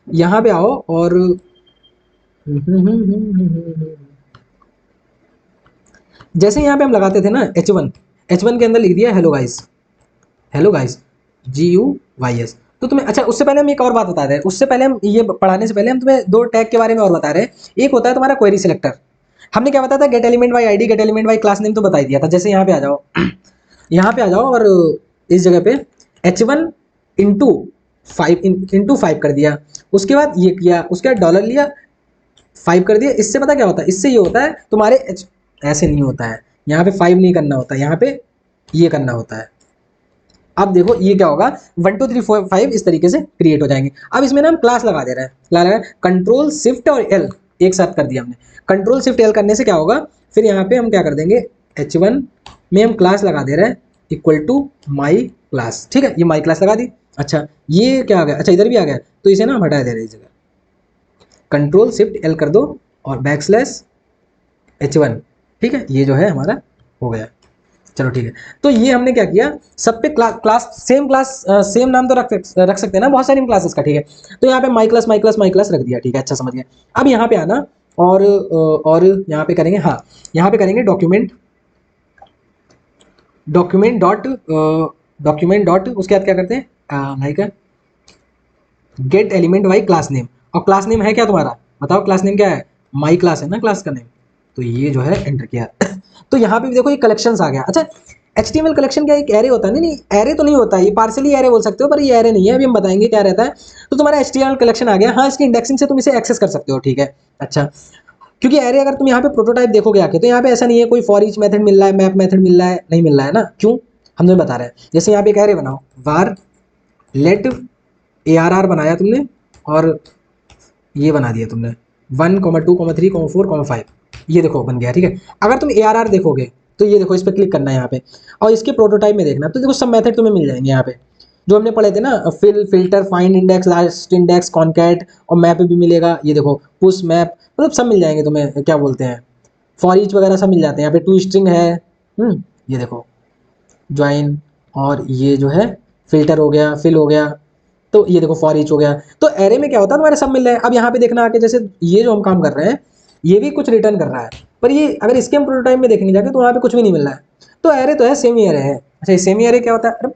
यहाँ पे आओ और जैसे यहाँ पे हम लगाते थे ना H1 के अंदर लिख दिया hello guys, hello guys GUYS। तो तुम्हें अच्छा, उससे पहले हम एक और बात बता दें, उससे पहले हम ये पढ़ाने से पहले हम तुम्हें 2 टैग के बारे में और बता रहे हैं। एक होता है तुम्हारा क्वेरी सिलेक्टर, हमने क्या बताया था, gate element by ID, gate element by class name तो बता ही दिया था। जैसे यहाँ पे आ जाओ यहाँ पे आ जाओ और इस जगह पे H1 इंटू 5 कर दिया, उसके बाद ये किया, उसके बाद डॉलर लिया, 5 कर दिया। इससे पता क्या होता है, इससे ये होता है तुम्हारे ऐसे नहीं होता है, यहाँ पे 5 नहीं करना होता, यहाँ पे ये करना होता है। अब देखो ये क्या होगा, 1 2 3 4 5 इस तरीके से क्रिएट हो जाएंगे। अब इसमें ना हम क्लास लगा दे रहे हैं, लगा कंट्रोल शिफ्ट और एल एक साथ कर दिया हमने। कंट्रोल शिफ्ट एल करने से क्या होगा, फिर यहाँ पे हम क्या कर देंगे, H1 में हम क्लास लगा दे रहे हैं इक्वल टू माई क्लास। ठीक है, ये माई क्लास लगा दी। अच्छा, ये क्या आ गया, अच्छा इधर भी आ गया, तो इसे ना हम हटा दे रहे हैं इस जगह, कंट्रोल शिफ्ट एल कर दो और /H1। ठीक है, ये जो है हमारा हो गया। चलो ठीक है, तो ये हमने क्या किया, सब पे क्लास सेम नाम तो रख सकते हैं ना, बहुत सारी क्लासेस का। ठीक है, तो यहाँ पे माई क्लास रख दिया। ठीक है, अच्छा समझ गया। अब यहाँ पे आना और यहाँ पे करेंगे, हाँ यहाँ पे करेंगे डॉक्यूमेंट डॉट उसके बाद क्या करते हैं, like get element by class name. और क्लास नेम है क्या तुम्हारा, बताओ क्लास नेम क्या है, माई क्लास है ना क्लास का नेम, तो ये जो है एंटर किया तो यहाँ पे भी देखो ये कलेक्शंस आ गया। अच्छा, HTML कलेक्शन क्या एक एरे होता है, नहीं एरे तो नहीं होता, ये पार्सली एरे बोल सकते हो, पर ये एरे नहीं है, अभी हम बताएंगे क्या रहता है। तो तुम्हारा HTML कलेक्शन आ गया, हाँ इसकी इंडेक्सिंग से तुम इसे एक्सेस कर सकते हो। ठीक है, अच्छा, क्योंकि एरे अगर तुम यहाँ पे प्रोटोटाइप देखोगे आके, तो यहाँ पे ऐसा नहीं है कोई फॉर ईच मेथड मिल रहा है, मैप मेथड मिल रहा है, नहीं मिल रहा है ना, क्यों, हम तुम्हें बता रहे हैं। जैसे यहाँ पे एक एरे बनाओ, var let ARR बनाया तुमने, और ये बना दिया तुमने 1 2 3 4 5, ये देखो बन गया। ठीक है, अगर तुम ARR देखोगे तो ये देखो, इस पर क्लिक करना है यहाँ पे, और इसके प्रोटोटाइप में देखना, तो देखो सब मेथड तुम्हें मिल जाएंगे यहाँ पे, जो हमने पढ़े थे ना, filter, find index, last index, concat, और मैप भी मिलेगा। ये देखो पुश मैप, मतलब सब मिल जाएंगे तुम्हें, क्या बोलते हैं, फॉर ईच वगैरह सब मिल जाते हैं। यहाँ पे टू स्ट्रिंग है, ये देखो ज्वाइन, और ये जो है फिल्टर हो गया, फिल हो गया, तो ये देखो फॉर ईच हो गया। तो एरे में क्या होता है, तुम्हारे सब मिल रहे हैं। अब यहाँ पे देखना आके, जैसे ये जो हम काम कर रहे हैं, ये भी कुछ रिटर्न कर रहा है, पर ये अगर इसके हम प्रोटोटाइप में देखेंगे जाके, तो वहाँ पे कुछ भी नहीं मिल रहा है। तो एरे तो है, सेमी एरे है। अच्छा, सेमी एरे क्या होता है, अरे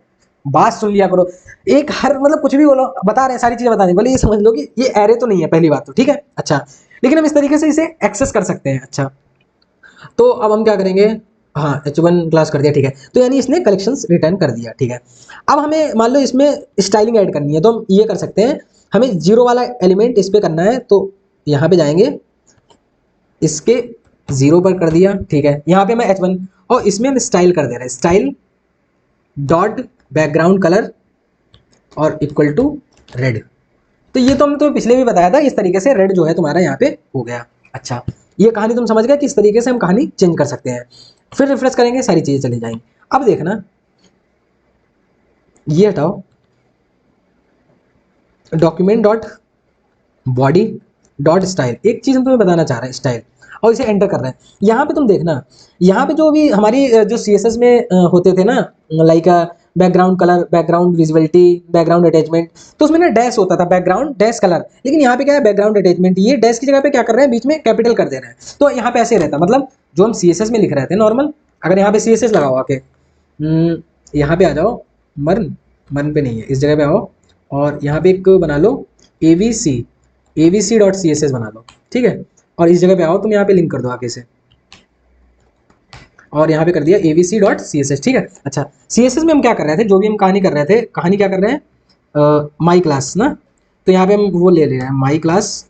बात सुन लिया करो, एक हर मतलब कुछ भी बोलो, बता रहे हैं सारी चीजें बता दें, बोले ये समझ लो कि ये एरे तो नहीं है, पहली बात तो। ठीक है, अच्छा, लेकिन हम इस तरीके से इसे एक्सेस कर सकते हैं। अच्छा, तो अब हम क्या करेंगे, हाँ H1 क्लास कर दिया। ठीक है, तो यानी इसने कलेक्शंस रिटर्न कर दिया। ठीक है, अब हमें मान लो इसमें स्टाइलिंग ऐड करनी है, तो हम ये कर सकते हैं, हमें 0 वाला एलिमेंट इस पे करना है, तो यहाँ पे जाएंगे, इसके 0 पर कर दिया। ठीक है, यहाँ पे मैं H1 और इसमें हम स्टाइल कर दे रहे हैं, स्टाइल डॉट बैकग्राउंड कलर और इक्वल टू रेड। तो ये तो हमने तो पिछले भी बताया था, इस तरीके से रेड जो है तुम्हारा यहाँ पे हो गया। अच्छा, ये कहानी तुम समझ गए कि इस तरीके से हम कहानी चेंज कर सकते हैं। फिर रिफ्रेश करेंगे, सारी चीजें चली जाएंगी। अब देखना, ये हटाओ, document dot body dot style, एक चीज हम तुम्हें बताना चाह रहे हैं, स्टाइल, और इसे एंटर कर रहे हैं। यहाँ पे तुम देखना, यहाँ पे जो भी हमारी जो CSS में होते थे ना, like background colour, background visibility, background attachment, तो उसमें ना डैश होता था, बैकग्राउंड डैश कलर, लेकिन यहाँ पे क्या है बैकग्राउंड अटैचमेंट, ये डैश की जगह पे क्या कर रहे हैं बीच में कैपिटल कर दे रहे हैं। तो यहाँ पे ऐसे रहता, मतलब जो हम CSS में लिख रहे थे नॉर्मल, अगर यहाँ पे CSS लगाओ आके, यहाँ पे आ जाओ, मर्न मर्न पे नहीं है, इस जगह पे आओ और यहाँ पे एक बना लो abc.css बना लो, ठीक है। और इस जगह पे आओ, तुम यहाँ पे लिंक कर दो आगे से, और यहाँ पे कर दिया abc.css, ठीक है। अच्छा, CSS में हम क्या कर रहे थे, जो भी हम कहानी कर रहे थे, कहानी क्या कर रहे हैं, माई क्लास ना, तो यहाँ पे हम वो ले रहे हैं माई क्लास,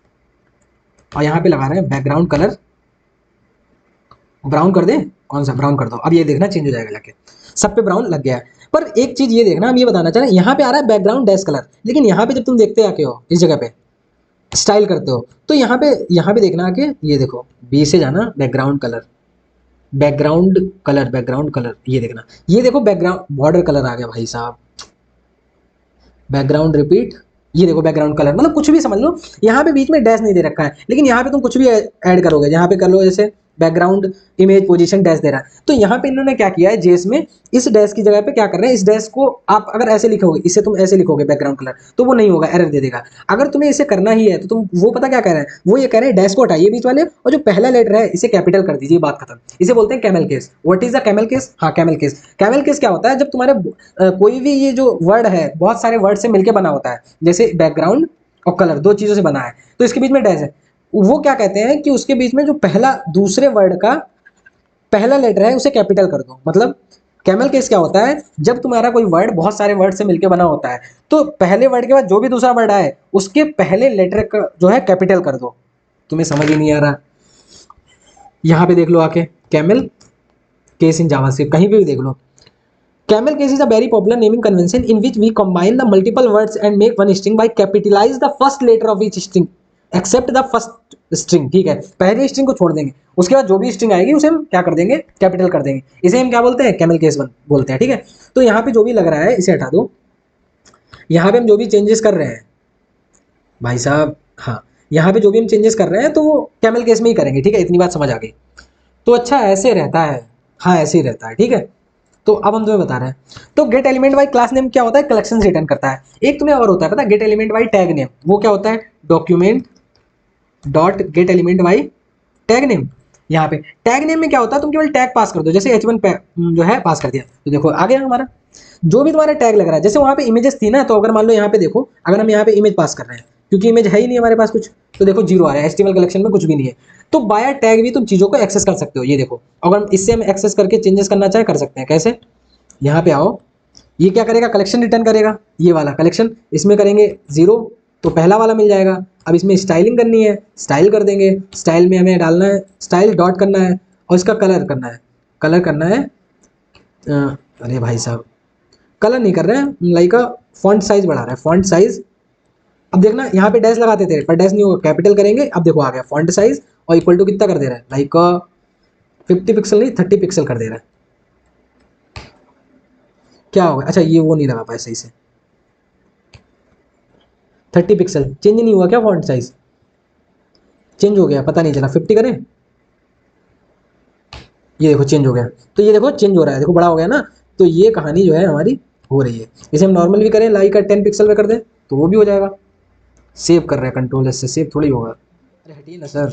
और यहाँ पे लगा रहे हैं बैकग्राउंड कलर, ब्राउन कर दें, कौन सा ब्राउन कर दो, अब ये देखना चेंज हो जाएगा जाके, सब पे ब्राउन लग गया है। पर एक चीज ये देखना, हम ये बताना चाह रहे हैं, यहाँ पे आ रहा है बैकग्राउंड डैश कलर, लेकिन यहाँ पे जब तुम देखते आके हो इस जगह पे स्टाइल करते हो, तो यहाँ पे देखना आके, ये देखो बी से जाना, बैकग्राउंड कलर, बैकग्राउंड कलर, ये देखना, ये देखो बैकग्राउंड बॉर्डर कलर आ गया भाई साहब, बैकग्राउंड रिपीट, ये देखो बैकग्राउंड कलर, मतलब कुछ भी समझ लो, यहाँ पे बीच में डैश नहीं दे रखा है, लेकिन यहाँ पे तुम कुछ भी ऐड करोगे, यहाँ पे कर लो जैसे बैकग्राउंड इमेज पोजीशन डैश दे रहा है, तो यहाँ पे इन्होंने क्या किया है जेस में, इस डैश की जगह पे क्या कर रहे हैं, इस डैश को आप अगर ऐसे लिखोगे, इसे तुम ऐसे लिखोगे बैकग्राउंड कलर, तो वो नहीं होगा, एरर दे देगा। अगर तुम्हें इसे करना ही है तो तुम वो पता क्या कह रहे हैं, वो ये कह रहे हैं डैश को हटाइए बीच वाले, और जो पहला लेटर है इसे कैपिटल कर दीजिए, बात खत्म। इसे बोलते हैं camel case. What is the camel case? हाँ, कैमल केस। कैमल केस क्या होता है, जब तुम्हारे कोई भी ये जो वर्ड है बहुत सारे वर्ड से मिलकर बना होता है, जैसे बैकग्राउंड और कलर दो चीजों से बना है, तो इसके बीच में डैश है, वो क्या कहते हैं कि उसके बीच में जो पहला दूसरे वर्ड का पहला लेटर है उसे कैपिटल कर दो। मतलब कैमल केस क्या होता है, जब तुम्हारा कोई वर्ड बहुत सारे वर्ड से मिलकर बना होता है, तो पहले वर्ड के बाद जो भी दूसरा वर्ड आए उसके पहले लेटर का जो है कैपिटल कर दो। तुम्हें समझ ही नहीं आ रहा, यहाँ पे देख लो आके, कैमल केस इन जावास्क्रिप्ट, कहीं पे भी देख लो। Camel case is a very popular naming convention in which we combine the multiple words and make one string by capitalize the first letter of each string except the first string। ठीक है, पहले string को छोड़ देंगे, उसके बाद जो भी स्ट्रिंग आएगी उसे हम क्या कर देंगे, कैपिटल कर देंगे। इसे हम क्या बोलते हैं, कैमल केस बोलते हैं, ठीक है। तो यहाँ पे जो भी लग रहा है इसे हटा दो, यहाँ पे हम जो भी चेंजेस कर रहे हैं भाई साहब, हाँ, यहाँ पे जो भी हम चेंजेस कर रहे हैं तो वो कैमल केस में ही करेंगे, ठीक है, इतनी बात समझ आ गई। तो अच्छा ऐसे रहता है, हाँ ऐसे ही रहता है, ठीक है। तो अब हम तुम्हें बता रहे हैं, तो gate element by class name क्या होता है, कलेक्शन रिटर्न करता है। एक तुम्हें और होता है पता है, get element by tag name, वो क्या होता है, document dot get element by tag name. यहाँ पे टैग नेम में क्या होता है, तुम केवल टैग पास कर दो, जैसे H1 जो है पास कर दिया, तो देखो आ गया हमारा जो भी तुम्हारा टैग लग रहा है। जैसे वहाँ पे इमेजेस थी ना, तो अगर मान लो यहाँ पे देखो, अगर हम यहाँ पे इमेज पास कर रहे हैं, क्योंकि इमेज है ही नहीं हमारे पास कुछ, तो देखो जीरो आ रहा है, HTML कलेक्शन में कुछ भी नहीं है। तो बाय टैग भी तुम चीज़ों को एक्सेस कर सकते हो, ये देखो, अगर इससे हम एक्सेस करके चेंजेस करना चाहे कर सकते हैं। कैसे, यहाँ पे आओ, ये क्या करेगा, कलेक्शन रिटर्न करेगा, ये वाला कलेक्शन, इसमें करेंगे 0 तो पहला वाला मिल जाएगा। अब इसमें स्टाइलिंग करनी है, स्टाइल कर देंगे, स्टाइल में हमें डालना है, स्टाइल डॉट करना है, और इसका कलर करना है, अरे भाई साहब कलर नहीं कर रहे हैं, लाइक फॉन्ट साइज बढ़ा रहा है, फॉन्ट साइज। अब देखना यहाँ पे डैश लगाते थे पर डैश नहीं होगा, कैपिटल करेंगे, अब देखो आ गया फॉन्ट साइज, और इक्वल टू कितना कर दे रहा है, लाइक 50 पिक्सल नहीं 30 पिक्सल कर दे रहा है। क्या होगा, अच्छा ये वो नहीं लगा पाया सही से, 30 पिक्सल चेंज नहीं हुआ क्या, फॉन्ट साइज चेंज हो गया, पता नहीं चला, 50 करें, ये देखो चेंज हो गया, तो ये देखो चेंज हो रहा है, देखो बड़ा हो गया ना। तो ये कहानी जो है हमारी हो रही है। इसे हम नॉर्मल भी करें, लाइक 10 पिक्सल में कर दें तो वो भी हो जाएगा। सेव कर रहे हैं, कंट्रोल एस से सेव थोड़ी होगा, अरे हटिए ना सर,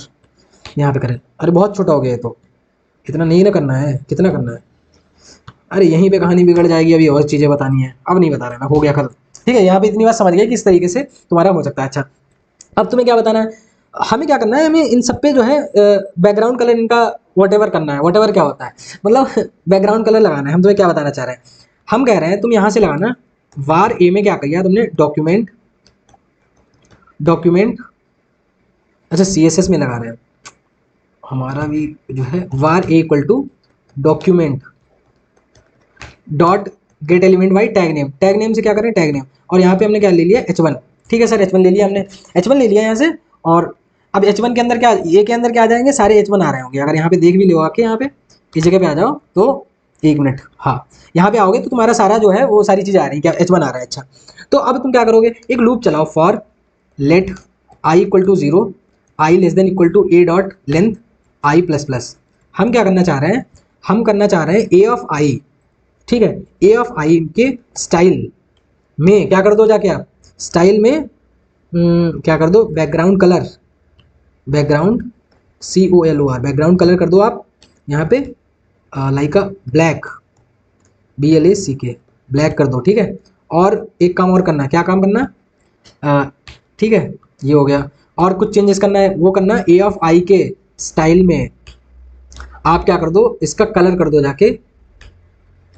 यहाँ पे करें, अरे बहुत छोटा हो गया ये तो, इतना नहीं ना करना है, कितना करना है, अरे यहीं पे कहानी बिगड़ जाएगी, अभी और चीज़ें बतानी है, अब नहीं बता रहा मैं, हो गया खत्म, ठीक है। यहाँ पे इतनी बात समझ गए किस तरीके से तुम्हारा हो सकता है। अच्छा अब तुम्हें क्या बताना है, हमें क्या करना है, हमें इन सब पे जो है बैकग्राउंड कलर इनका वॉटेवर करना है। वॉटेवर क्या होता है, मतलब बैकग्राउंड कलर लगाना है। हम तुम्हें क्या बताना चाह रहे हैं, हम कह रहे हैं तुम यहाँ से लगाना, वार ए में क्या किया तुमने, डॉक्यूमेंट, अच्छा CSS में लगा रहे हैं, हमारा भी जो है var A equal to document dot get element by tag name. Tag name से क्या करें, टैग नेम, और यहाँ पे हमने क्या ले लिया, H1, ठीक है सर, H1 ले लिया हमने, H1 ले लिया यहाँ से। और अब H1 के अंदर क्या, ए के अंदर क्या आ जाएंगे, सारे H1 आ रहे होंगे। अगर यहाँ पे देख भी लो आके, यहाँ पे इस जगह पे आ जाओ तो 1 मिनट, हाँ यहाँ पे आओगे तो तुम्हारा सारा जो है वो सारी चीज़ें आ रही है, क्या H1 आ रहा है। अच्छा तो अब तुम क्या करोगे, एक लूप चलाओ, for let i equal to 0, i less than equal to a dot length i plus plus. हम क्या करना चाह रहे हैं, हम करना चाह रहे हैं ए ऑफ आई ठीक है, ए ऑफ आई के स्टाइल में क्या कर दो, जाके आप स्टाइल में क्या कर दो, background colour, background COLOR background colour कर दो आप यहाँ पे लाइक अ ब्लैक, BLACK ब्लैक कर दो। ठीक है, और एक काम और करना है, क्या काम करना ठीक है, ये हो गया। और कुछ चेंजेस करना है, वो करना ए ऑफ आई के स्टाइल में आप क्या कर दो, इसका कलर कर दो जाके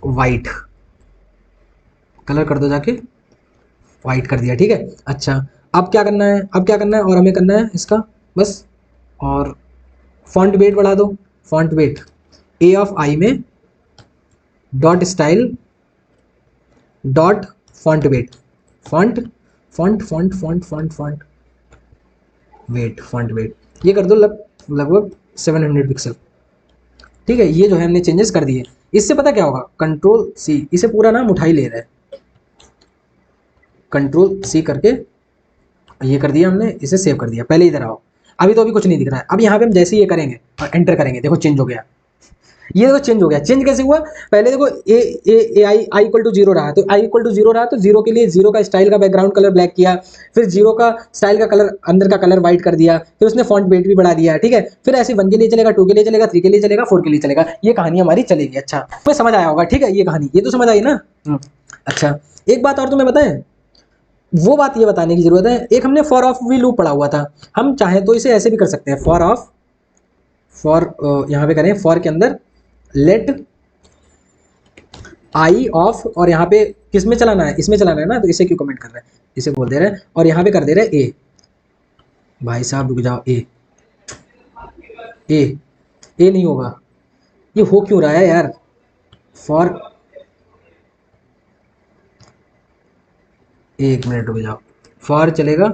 वाइट, कलर कर दो जाके वाइट कर दिया। ठीक है, अच्छा अब क्या करना है, अब क्या करना है, और हमें करना है इसका बस, और फॉन्ट वेट बढ़ा दो, फॉन्ट वेट ए ऑफ आई में dot style dot font weight, font font font font font font weight, font weight ये कर दो लगभग 700 पिक्सल। ठीक है, ये जो है हमने चेंजेस कर दिए। इससे पता क्या होगा, Ctrl+C, इसे पूरा नाम उठा ही ले रहा है, Ctrl+C करके ये कर दिया हमने, इसे सेव कर दिया। पहले इधर आओ, अभी तो अभी कुछ नहीं दिख रहा है। अब यहाँ पे हम जैसे ही ये करेंगे और एंटर करेंगे, देखो चेंज हो गया, ये देखो चेंज हो गया। चेंज कैसे हुआ, पहले देखो आई इक्वल टू जीरो रहा, तो आई इक्वल टू जीरो रहा, तो जीरो के लिए जीरो का स्टाइल का बैकग्राउंड कलर ब्लैक किया, फिर जीरो का स्टाइल का कलर अंदर का कलर व्हाइट कर दिया, फिर उसने फॉन्ट वेट भी बढ़ा दिया। ठीक है, फिर ऐसे 1 के लिए चलेगा, 2 के लिए चलेगा, 3 के लिए चलेगा, 4 के लिए चलेगा, ये कहानी हमारी चलेगी। अच्छा तो समझ आया होगा, ठीक है, ये कहानी ये तो समझ आई ना। अच्छा एक बात और तुम्हें बताएं, वो बात ये बताने की जरूरत है, एक हमने फॉर ऑफ भी लूप पढ़ा हुआ था, हम चाहें तो इसे ऐसे भी कर सकते हैं, फॉर ऑफ, फॉर यहाँ पे करें, फॉर के अंदर लेट आई ऑफ, और यहाँ पे किस में चलाना है, इसमें चलाना है ना, तो इसे क्यों कमेंट कर रहे हैं, इसे बोल दे रहे हैं, और यहाँ पे कर दे रहे हैं ए, भाई साहब रुक जाओ, ए ए ए नहीं होगा, ये हो क्यों रहा है यार, फॉर, एक मिनट रुक जाओ, फॉर चलेगा,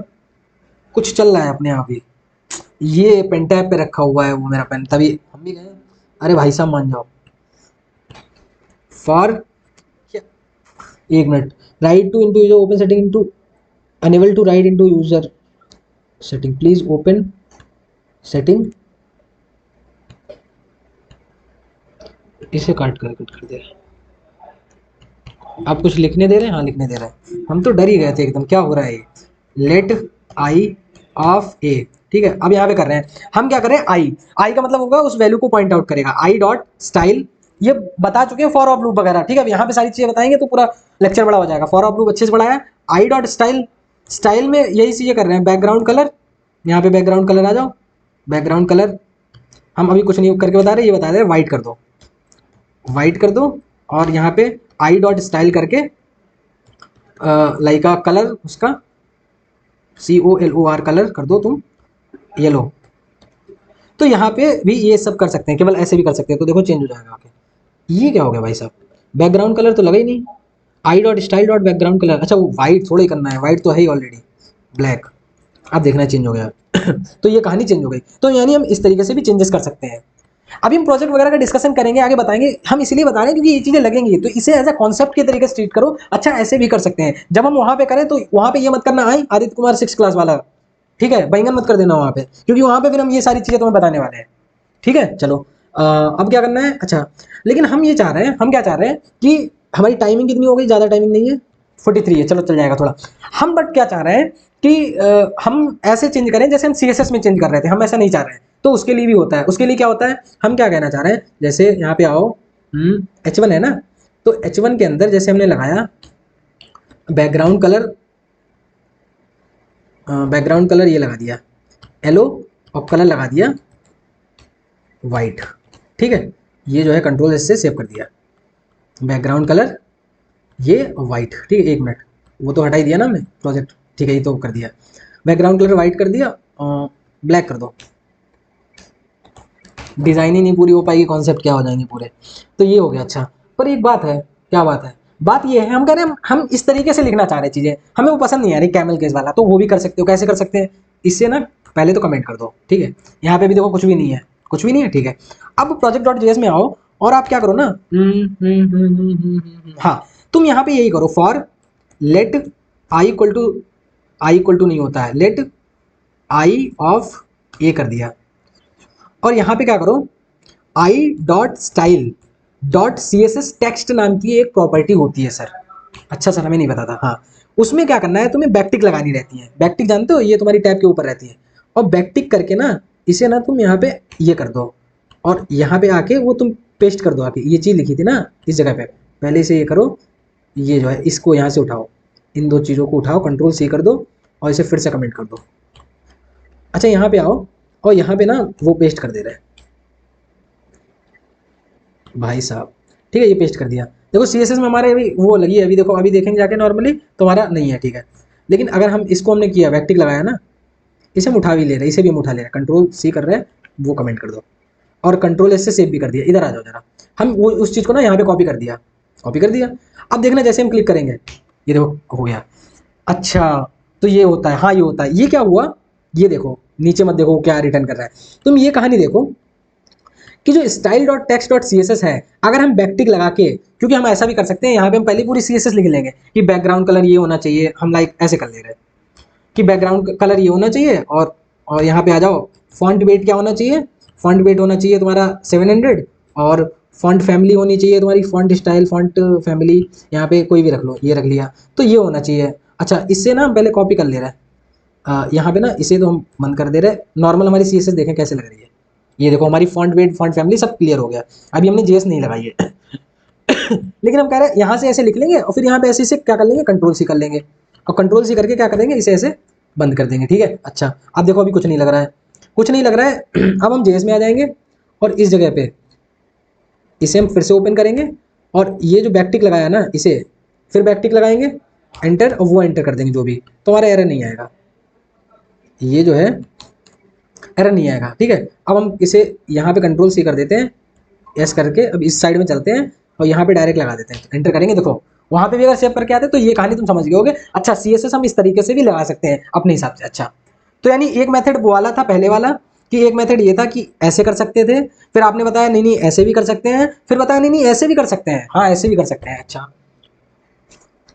कुछ चल रहा है अपने आप ही, ये पेन टैब पे रखा हुआ है वो मेरा पेन, तभी हम भी गए, अरे भाई साहब मान जाओ, फॉर, एक minute, write to into user open setting into, enable to write into user setting, please open setting, इसे कट कर दे, आप कुछ लिखने दे रहे हैं, हाँ लिखने दे रहे हैं, हम तो डर ही गए थे एकदम, क्या हो रहा है ये, लेट आई ऑफ ए। ठीक है, अब यहाँ पे कर रहे हैं हम, क्या कर रहे हैं, आई का मतलब होगा उस वैल्यू को पॉइंट आउट करेगा, आई डॉट स्टाइल, ये बता चुके हैं फॉर ऑफ लूप वगैरह। ठीक है, अब यहाँ पे सारी चीजें बताएंगे तो पूरा लेक्चर बड़ा हो जाएगा, फॉर ऑफ लूप अच्छे से पढ़ाया। आई डॉट स्टाइल, स्टाइल में यही चीजें कर रहे हैं, बैकग्राउंड कलर, यहाँ पे बैकग्राउंड कलर आ जाओ, बैकग्राउंड कलर हम अभी कुछ नहीं करके बता रहे, ये बता रहे वाइट कर दो, वाइट कर दो, और यहाँ पे आई डॉट स्टाइल करके लाइक कलर उसका COLOR कलर कर दो तुम येलो। तो यहाँ पे भी ये सब कर सकते हैं, केवल ऐसे भी कर सकते हैं, तो देखो चेंज हो जाएगा आके। ये क्या हो गया भाई साहब, बैकग्राउंड कलर तो लगा ही नहीं, आई dot style dot background colour, अच्छा वो वाइट थोड़ा ही करना है, वाइट तो है ही ऑलरेडी, ब्लैक, अब देखना चेंज हो गया तो ये कहानी चेंज हो गई। तो यानी हम इस तरीके से भी चेंजेस कर सकते हैं। अभी हम प्रोजेक्ट वगैरह का डिस्कशन करेंगे, आगे बताएंगे, हम इसलिए बता रहे हैं क्योंकि ये चीजें लगेंगी, तो इसे एज अ कॉन्सेप्ट के तरीके से ट्रीट करो। अच्छा ऐसे भी कर सकते हैं, जब हम वहां पे करें तो वहां पे ये मत करना आई आदित्य कुमार 6 क्लास वाला, ठीक है, बैंगन मत कर देना वहां पे, क्योंकि वहां पे फिर हम ये सारी चीजें तुम्हें बताने वाले हैं। ठीक है, चलो अब क्या करना है, अच्छा लेकिन हम ये चाह रहे हैं, हम क्या चाह रहे हैं कि हमारी टाइमिंग कितनी हो गई, ज़्यादा टाइमिंग नहीं है, 43 है, चलो चल जाएगा थोड़ा। हम बट क्या चाह रहे हैं कि हम ऐसे चेंज करें जैसे हम CSS में चेंज कर रहे थे, हम ऐसा नहीं चाह रहे हैं, तो उसके लिए भी होता है। उसके लिए क्या होता है, हम क्या कहना चाह रहे हैं, जैसे यहाँ पे आओ, H1 है ना, तो H1 के अंदर जैसे हमने लगाया बैकग्राउंड कलर, बैकग्राउंड कलर ये लगा दिया येलो, और कलर लगा दिया वाइट। ठीक है, ये जो है Ctrl+S से सेव कर दिया, बैकग्राउंड कलर ये वाइट। ठीक है, एक मिनट, वो तो हटा ही दिया ना हमने प्रोजेक्ट, ठीक है, ये तो कर दिया, बैकग्राउंड कलर वाइट कर दिया, ब्लैक कर दो, डिज़ाइन ही नहीं पूरी हो पाएगी, कॉन्सेप्ट क्या हो जाएंगे पूरे, तो ये हो गया। अच्छा पर एक बात है, क्या बात है, बात ये है, हम कह रहे हैं हम इस तरीके से लिखना चाह रहे हैं चीज़ें, हमें वो पसंद नहीं आ रही कैमल केस वाला, तो वो भी कर सकते हो। कैसे कर सकते हैं, इससे ना पहले तो कमेंट कर दो, ठीक है, यहाँ पे भी देखो कुछ भी नहीं है, कुछ भी नहीं है, ठीक है। अब प्रोजेक्ट.js में आओ, और आप क्या करो ना, हाँ तुम यहाँ पे यही करो, for let i equal to नहीं होता है, लेट आई ऑफ ए कर दिया, और यहाँ पे क्या करो, i dot style dot C S S text नाम की एक प्रॉपर्टी होती है सर। अच्छा सर हमें नहीं पता था। हाँ, उसमें क्या करना है, तुम्हें बैकटिक लगानी रहती है। बैकटिक जानते हो, ये तुम्हारी टैब के ऊपर रहती है। और बैकटिक करके ना इसे ना तुम यहाँ पे ये कर दो, और यहाँ पे आके वो तुम पेस्ट कर दो आके, ये चीज़ लिखी थी ना इस जगह पे, पहले से ये करो, ये जो है इसको यहाँ से उठाओ, इन दो चीज़ों को उठाओ, कंट्रोल सी कर दो और इसे फिर से कमेंट कर दो। अच्छा यहाँ पे आओ और यहाँ पे ना वो पेस्ट कर दे रहे हैं भाई साहब, ठीक है, ये पेस्ट कर दिया। देखो सी एस एस में हमारे अभी वो लगी है, अभी देखो, अभी देखेंगे जाके नॉर्मली तुम्हारा नहीं है, ठीक है। लेकिन अगर हम इसको हमने किया, बैकटिक लगाया ना, इसे हम उठा भी ले रहे हैं, इसे भी हम उठा ले रहे हैं, कंट्रोल सी कर रहे हैं, वो कमेंट कर दो, और कंट्रोल एस से सेव भी कर दिया। इधर आ जाओ जरा, हम वो उस चीज़ को ना यहाँ पे कॉपी कर दिया, कॉपी कर दिया। अब देखना जैसे हम क्लिक करेंगे, ये देखो हो गया। अच्छा, तो ये होता है, हाँ ये होता है। ये क्या हुआ, ये देखो नीचे मत देखो क्या रिटर्न कर रहा है, तुम ये कहानी देखो कि जो style dot text dot C S S है, अगर हम बैकटिक लगा के, क्योंकि हम ऐसा भी कर सकते हैं, यहाँ पे हम पहले पूरी सी एस एस लिख लेंगे कि बैकग्राउंड कलर ये होना चाहिए, हम लाइक ऐसे कर ले रहे हैं कि बैकग्राउंड कलर ये होना चाहिए, और यहाँ पे आ जाओ, फॉन्ट वेट क्या होना चाहिए, फॉन्ट वेट होना चाहिए तुम्हारा 700, और फॉन्ट फैमिली होनी चाहिए तुम्हारी, फॉन्ट स्टाइल फॉन्ट फैमिली यहाँ पे कोई भी रख लो, ये रख लिया तो ये होना चाहिए। अच्छा, इससे ना हम पहले कॉपी कर ले रहे हैं, यहाँ पे ना इसे तो हम बंद कर दे रहे हैं, नॉर्मल हमारी सी एस एस देखें कैसे लग रही है। ये देखो हमारी फॉन्ट वेट फॉन्ट फैमिली सब क्लियर हो गया। अभी हमने जेएस नहीं लगाई है लेकिन हम कह रहे हैं यहाँ से ऐसे लिख लेंगे, और फिर यहाँ पे ऐसे से क्या कर लेंगे, कंट्रोल सी कर लेंगे, और कंट्रोल सी करके क्या करेंगे, इसे ऐसे बंद कर देंगे, ठीक है। अच्छा, अब देखो अभी कुछ नहीं लग रहा है, कुछ नहीं लग रहा है अब हम जेएस में आ जाएंगे, और इस जगह पे इसे हम फिर से ओपन करेंगे, और ये जो बैकटिक लगाया ना इसे फिर बैकटिक लगाएंगे, एंटर, और वो एंटर कर देंगे जो भी, तो हमारा एरर नहीं आएगा, ये जो है एरर नहीं आएगा, ठीक है। अब हम इसे यहाँ पे कंट्रोल सी कर देते हैं, एस करके, अब इस साइड में चलते हैं और यहाँ पे डायरेक्ट लगा देते हैं, एंटर करेंगे, देखो वहाँ पे भी अगर सेव करके आते तो ये कहानी तुम समझ गए होगे। अच्छा, सी एस एस हम इस तरीके से भी लगा सकते हैं अपने हिसाब से। अच्छा, तो यानी एक मेथड वो वाला था पहले वाला, कि एक मेथड ये था कि ऐसे कर सकते थे, फिर आपने बताया नहीं नहीं ऐसे भी कर सकते हैं, फिर बताया नहीं नहीं ऐसे भी कर सकते हैं, हाँ ऐसे भी कर सकते हैं। अच्छा,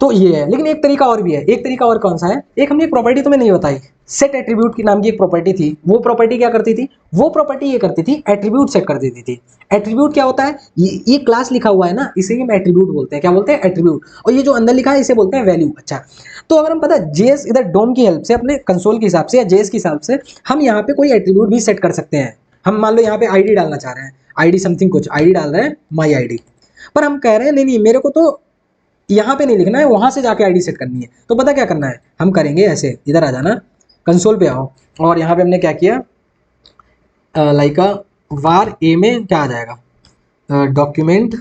तो ये है, लेकिन एक तरीका और भी है। एक तरीका और कौन सा है, एक हमने एक प्रॉपर्टी तुम्हें नहीं बताई, सेट एट्रीब्यूट की नाम की एक प्रॉपर्टी थी। वो प्रॉपर्टी क्या करती थी, वो प्रॉपर्टी ये करती थी, एट्रीब्यूट सेट कर देती थी। एट्रीब्यूट क्या होता है, ये क्लास लिखा हुआ है ना, इसे ही हम एट्रीब्यूट बोलते हैं। क्या बोलते हैं, एट्रीब्यूट। और ये जो अंदर लिखा है इसे बोलते हैं वैल्यू। अच्छा, तो अगर हम पता है जेएस इधर डोम की हेल्प से, अपने कंसोल के हिसाब से या जेएस के हिसाब से, हम यहाँ पे कोई एट्रीब्यूट भी सेट कर सकते हैं। हम मान लो यहाँ पे आईडी डालना चाह रहे हैं, आईडी समथिंग कुछ आईडी डाल रहे हैं, माई आईडी, पर हम कह रहे हैं नहीं नहीं मेरे को तो यहाँ पे नहीं लिखना है, वहां से जाके आईडी सेट करनी है। तो पता क्या करना है, हम करेंगे ऐसे, इधर आ जाना, कंसोल पे आओ, और यहाँ पे हमने क्या किया, लाइक वार ए में क्या आ जाएगा, डॉक्यूमेंट,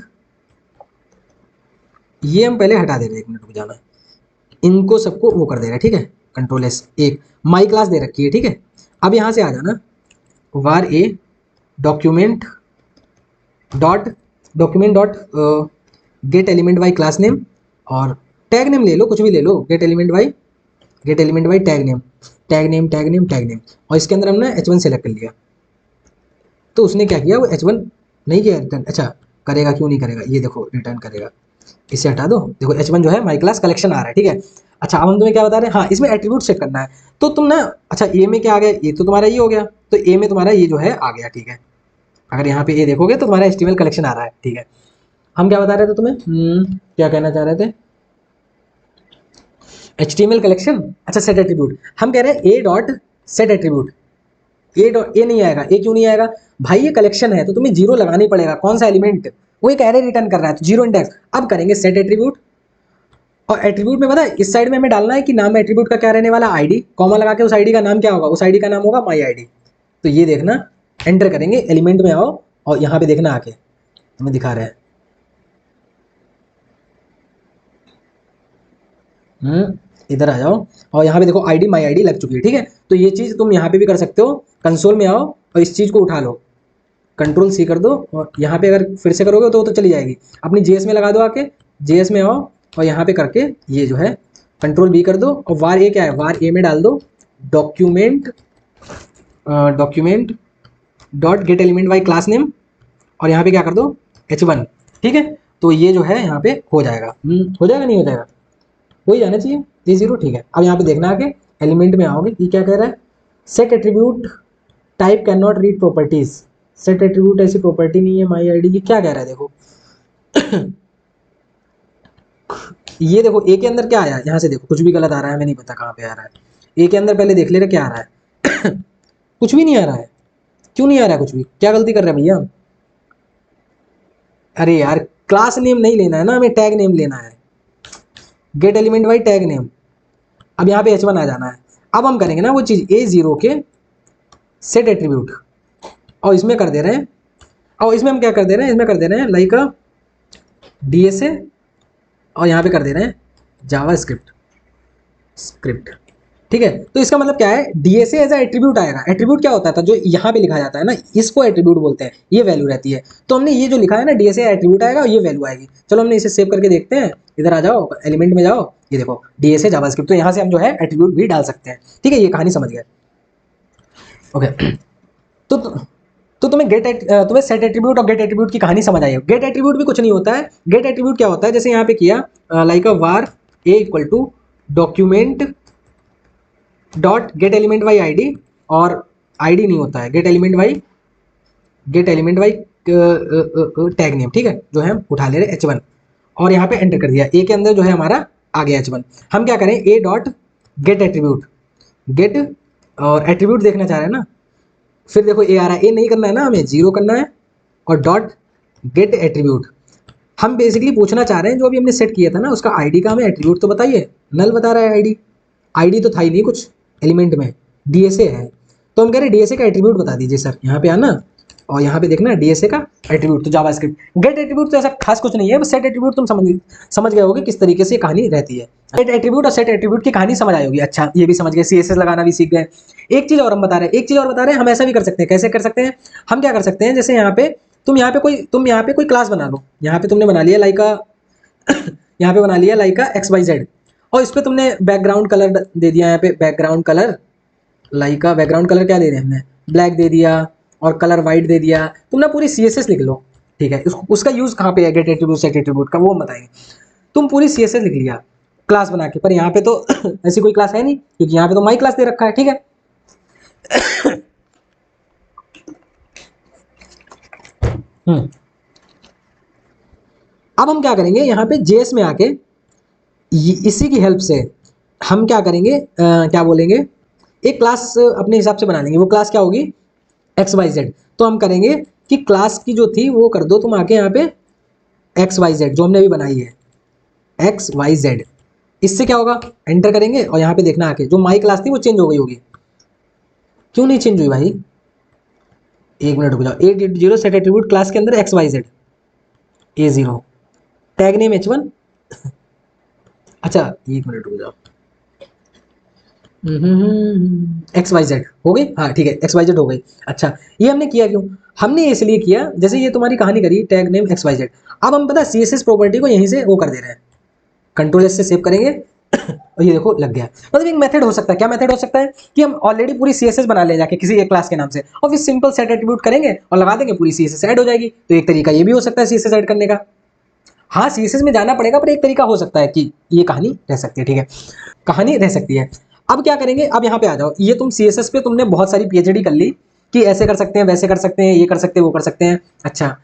ये हम पहले हटा दे रहे हैं, 1 मिनट रुक जाना, इनको सबको वो कर दे रहा है, ठीक है। कंट्रोल एस, एक माई क्लास दे रखी है, ठीक है। अब यहाँ से आ जाना, var A document dot get element by class name, और टैग नेम ले लो, कुछ भी ले लो, get element by tag name, tag name, और इसके अंदर हमने H1 सेलेक्ट कर लिया। तो उसने क्या किया, वो H1 नहीं किया रिटर्न। अच्छा, करेगा क्यों नहीं करेगा, ये देखो रिटर्न करेगा, इसे हटा दो, देखो H1 जो है माई क्लास कलेक्शन आ रहा है, ठीक है। अच्छा, अब हम तुम्हें क्या बता रहे हैं, हाँ इसमें एट्रीब्यूट सेट करना है। तो तुम ना, अच्छा ए में क्या आ गया, ये तो तुम्हारा ये हो गया, तो ए में तुम्हारा ये जो है आ गया, ठीक है। अगर यहाँ पे ए देखोगे तो तुम्हारा HTML कलेक्शन आ रहा है, ठीक है। हम क्या बता रहे थे तुम्हें, क्या कहना चाह रहे थे, HTML कलेक्शन। अच्छा, सेट एट्रीब्यूट, हम कह रहे हैं ए डॉट सेट एट्रीब्यूट, ए नहीं आएगा, ए क्यों नहीं आएगा भाई, ये कलेक्शन है तो तुम्हें जीरो लगाना ही पड़ेगा, कौन सा एलिमेंट, वो एक एरे रिटर्न कर रहा है तो जीरो इंडेक्स। अब करेंगे सेट एट्रीब्यूट, और एट्रीब्यूट में पता है इस साइड में हमें डालना है कि नाम एट्रीब्यूट का क्या रहने वाला, आईडी, कॉमा लगा के उस आईडी का नाम क्या होगा, उस आईडी का नाम होगा माई आईडी। तो ये देखना, एंटर करेंगे, एलिमेंट में आओ, और यहाँ पे देखना आके हमें दिखा रहे हैं, इधर आ जाओ, और यहाँ पे देखो आईडी माई आईडी लग चुकी है, ठीक है। तो ये चीज़ तुम यहाँ पे भी कर सकते हो, कंसोल में आओ और इस चीज़ को उठा लो, कंट्रोल सी कर दो, और यहाँ पे अगर फिर से करोगे तो वो तो चली जाएगी, अपनी जेएस में लगा दो आके, जेएस में आओ और यहाँ पे करके ये जो है कंट्रोल बी कर दो, और वार ए क्या है, वार ए में डाल दो document dot get element by class name, और यहाँ पे क्या कर दो H1, ठीक है। तो ये जो है यहाँ पे हो जाएगा, हो जाएगा नहीं हो जाएगा, हो ही जाना चाहिए, ये जीरो, ठीक है। अब यहाँ पे देखना आके एलिमेंट में आओगे, ये क्या कह रहा है, set attribute type can not read properties, set attribute ऐसी प्रॉपर्टी नहीं है माई आईडी की, क्या कह रहा है देखो, ये देखो ए के अंदर क्या आया, यहाँ से देखो कुछ भी गलत आ रहा है, हमें नहीं पता कहाँ पे आ रहा है। ए के अंदर पहले देख ले रहे क्या आ रहा है। कुछ भी नहीं आ रहा है, क्यों नहीं आ रहा है कुछ भी, क्या गलती कर रहे हैं भैया। अरे यार क्लास नेम नहीं लेना है ना, हमें टैग नेम लेना है, get element by tag name. अब यहाँ पे h1 आ जाना है। अब हम करेंगे ना वो चीज़ a0 के सेट एट्रीब्यूट, और इसमें कर दे रहे हैं, और इसमें हम क्या कर दे रहे हैं, इसमें कर दे रहे हैं लाइक DSA, और यहाँ पे कर दे रहे हैं जावा स्क्रिप्ट। ठीक है, तो इसका मतलब क्या है, DSA एज एट्रीब्यूट आएगा। एट्रीब्यूट क्या होता था, जो यहाँ पे लिखा जाता है ना, इसको एट्रीब्यूट बोलते हैं, ये वैल्यू रहती है। तो हमने ये जो लिखा है ना DSA एट्रीब्यूट आएगा और ये वैल्यू आएगी। चलो हमने इसे सेव करके देखते हैं, इधर आ जाओ एलिमेंट में जाओ, ये देखो DSA जावास्क्रिप्ट, तो यहाँ से हम जो है एट्रीब्यूट भी डाल सकते हैं। ठीक है, ये कहानी समझ गए। ओके, तो तुम्हें तुम्हें सेट एट्रीब्यूट और गेट एट्रीब्यूट की कहानी समझ आई है। गेट एट्रीब्यूट भी कुछ नहीं होता है। गेट एट्रीब्यूट क्या होता है, जैसे यहाँ पे किया like a var A equal to document dot get element by ID, और आईडी नहीं होता है, get element by tag name. ठीक है, जो है हम उठा ले रहे h1, और यहाँ पे एंटर कर दिया, ए के अंदर जो है हमारा आ गया h1। हम क्या करें, a dot get attribute, get और एट्रीब्यूट देखना चाह रहे हैं ना, फिर देखो ए आ रहा है, ए नहीं करना है ना, हमें 0 करना है, और डॉट गेट एट्रीब्यूट। हम बेसिकली पूछना चाह रहे हैं जो अभी हमने सेट किया था ना, उसका आईडी का हमें एट्रीब्यूट तो बताइए। नल बता रहा है आईडी, आईडी तो था ही नहीं कुछ एलिमेंट में, DSA है। तो हम कह रहे हैं DSA का एट्रीब्यूट बता दीजिए सर, यहाँ पे आना और यहाँ पे देखना DSA का एट्रीब्यूट, तो जावास्क्रिप्ट। गेट एट्रीब्यूट तो ऐसा खास कुछ नहीं है, बस सेट एट्रीब्यूट तुम समझ गए होगे किस तरीके से ये कहानी रहती है। गेट एट्रीब्यूट और सेट एट्रीब्यूट की कहानी समझ आई होगी। अच्छा, ये भी समझ गए, CSS लगाना भी सीख गए। एक चीज़ और हम बता रहे हैं, हम ऐसा भी कर सकते हैं। कैसे कर सकते हैं, हम क्या कर सकते हैं, जैसे यहाँ पे तुम यहाँ पे कोई क्लास बना लो। यहाँ पे तुमने बना लिया लाइक यहाँ पे बना लिया लाइक XYZ, और इस पर तुमने बैकग्राउंड कलर दे दिया। यहाँ पे background colour like background colour क्या दे रहे हैं हमने, ब्लैक दे दिया, और कलर वाइट दे दिया। तुम ना पूरी CSS लिख लो। ठीक है, उसका यूज कहाँ पे है, गेट एट्रीब्यूट सेट एट्रीब्यूट का, वो हम बताएंगे। तुम पूरी CSS लिख लिया क्लास बना के, पर यहाँ पे तो ऐसी कोई क्लास है नहीं, क्योंकि यहाँ पे तो माई क्लास दे रखा है। ठीक है, अब हम क्या करेंगे, यहाँ पे JS में आके इसी की हेल्प से हम क्या करेंगे, क्या बोलेंगे, एक क्लास अपने हिसाब से बना लेंगे। वो क्लास क्या होगी, XYZ। तो हम करेंगे कि क्लास की जो थी वो कर दो तुम आके यहाँ पे XYZ, जो हमने अभी बनाई है XYZ। इससे क्या होगा, एंटर करेंगे और यहाँ पे देखना आके जो माई क्लास थी वो चेंज हो गई होगी। क्यों नहीं चेंज हुई भाई, एक मिनट रुक जाओ। A0 सेट एट्रीब्यूट क्लास के अंदर XYZ, A0 tag name H1। अच्छा एक मिनट रुक जाओ, XYZ हो गई, हाँ ठीक है, XYZ हो गई। अच्छा, ये हमने किया क्यों, हमने इसलिए किया, जैसे ये तुम्हारी कहानी करी टैग नेम XYZ। अब हम पता CSS प्रॉपर्टी को यहीं से वो कर दे रहे हैं, Ctrl+S से सेव करेंगे और ये देखो लग गया। मतलब एक मेथड हो सकता है, क्या मेथड हो सकता है कि हम ऑलरेडी पूरी CSS बना ले जाके किसी एक क्लास के नाम से, और फिर सिंपल सेट एट्रीब्यूट करेंगे और लगा देंगे, पूरी CSS ऐड हो जाएगी। तो एक तरीका ये भी हो सकता है CSS ऐड करने का। हाँ CSS में जाना पड़ेगा, पर एक तरीका हो सकता है कि ये कहानी रह सकती है। ठीक है, कहानी रह सकती है। अब क्या करेंगे, अब यहाँ पे आ जाओ, ये तुम CSS पे तुमने बहुत सारी PhD कर ली कि ऐसे कर सकते हैं, वैसे कर सकते हैं, ये कर सकते हैं, वो कर सकते हैं। अच्छा,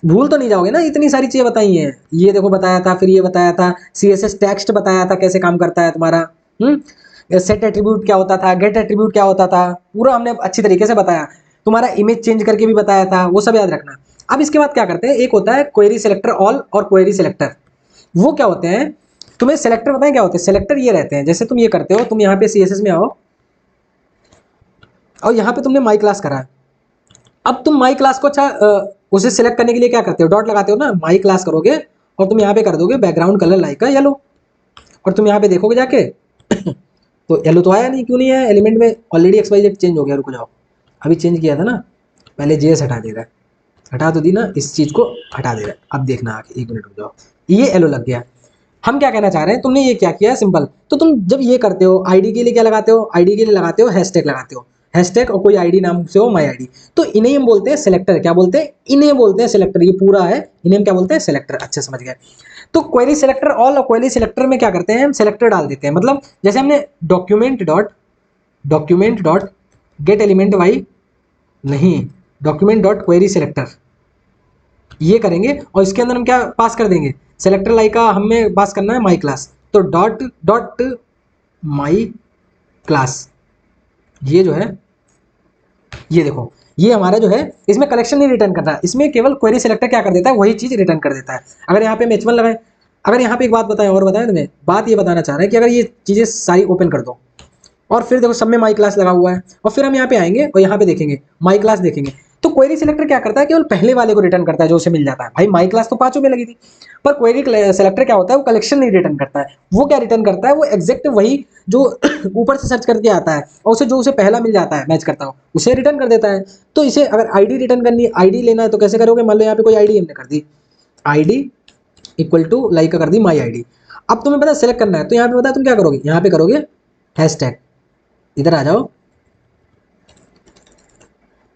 भूल तो नहीं जाओगे ना, इतनी सारी चीजें बताई हैं, ये देखो बताया था, फिर ये बताया था, CSS टेक्स्ट बताया था कैसे काम करता है तुम्हारा, सेट एट्रीब्यूट क्या होता था, गेट एट्रीब्यूट क्या होता था, पूरा हमने अच्छी तरीके से बताया। तुम्हारा इमेज चेंज करके भी बताया था, वो सब याद रखना। अब इसके बाद क्या करते हैं, एक होता है क्वेरी सेलेक्टर ऑल और क्वेरी सेलेक्टर। वो क्या होते हैं, तुम्हें सेलेक्टर बताएं क्या होते हैं। सेलेक्टर ये रहते हैं, जैसे तुम ये करते हो, तुम यहाँ पे CSS में आओ और यहाँ पे तुमने माई क्लास करा है। अब तुम माई क्लास को अच्छा उसे सिलेक्ट करने के लिए क्या करते हो, डॉट लगाते हो ना, माई क्लास करोगे और तुम यहाँ पे कर दोगे बैकग्राउंड कलर लाइक का येलो, और तुम यहाँ पे देखोगे जाके तो येलो तो आया नहीं, क्यों नहीं आया, एलिमेंट में ऑलरेडी XYZ चेंज हो गया। रुको जाओ, अभी चेंज किया था ना, पहले JS हटा दे रहा है, हटा तो दी ना, इस चीज़ को हटा दे रहा है। अब देखना आके, एक मिनट रुक जाओ, ये येलो लग गया। हम क्या कहना चाह रहे हैं, तुमने ये क्या किया, सिंपल। तो तुम जब ये करते हो, आईडी के लिए क्या लगाते हो, आईडी के लिए लगाते हो हैशटैग लगाते हो, हैशटैग और कोई आईडी नाम से हो माई आईडी, तो इन्हें हम बोलते हैं सेलेक्टर। क्या बोलते हैं, इन्हें बोलते हैं सेलेक्टर। ये पूरा है, इन्हें हम क्या बोलते हैं, सेलेक्टर। अच्छा समझ गए। तो क्वेरी सेलेक्टर ऑल और क्वेरी सेलेक्टर में क्या करते हैं, हम सेलेक्टर डाल देते हैं। मतलब जैसे हमने document dot get element by, नहीं, डॉक्यूमेंट डॉट क्वेरी सेलेक्टर, ये करेंगे और इसके अंदर हम क्या पास कर देंगे, सेलेक्टर लाइक का हमें पास करना है माई क्लास, तो डॉट डॉट माई क्लास, ये जो है ये देखो ये हमारा जो है इसमें कलेक्शन नहीं रिटर्न कर रहा है, इसमें केवल क्वेरी सेलेक्टर क्या कर देता है, वही चीज रिटर्न कर देता है। अगर यहाँ पे हम h1 लगाएं, अगर यहाँ पे एक बात बताएं और बताएं तुम्हें, बात ये बताना चाह रहे हैं कि अगर ये चीजें सारी ओपन कर दो और फिर देखो सब में माई क्लास लगा हुआ है और फिर हम यहाँ पे आएंगे और यहाँ पे देखेंगे माई क्लास देखेंगे, तो क्वेरी सिलेक्टर क्या करता है, केवल पहले वाले को रिटर्न करता है जो उसे मिल जाता है। भाई माई क्लास तो पांचों में लगी थी, पर क्वेरी सिलेक्टर क्या होता है, वो कलेक्शन नहीं रिटर्न करता है। वो क्या रिटर्न करता है, वो एग्जैक्ट वही जो ऊपर से सर्च करके आता है और उसे जो उसे पहला मिल जाता है मैच करता हो उसे रिटर्न कर देता है। तो इसे अगर आईडी रिटर्न करनी है, आईडी लेना है तो कैसे करोगे, मान लो यहाँ पे कोई आईडी हमने कर दी, आईडी इक्वल टू लाइक कर दी माई आईडी। अब तुम्हें पता सेलेक्ट करना है तो यहाँ पे पता तुम क्या करोगे, यहाँ पे करोगे हैशटैग, इधर आ जाओ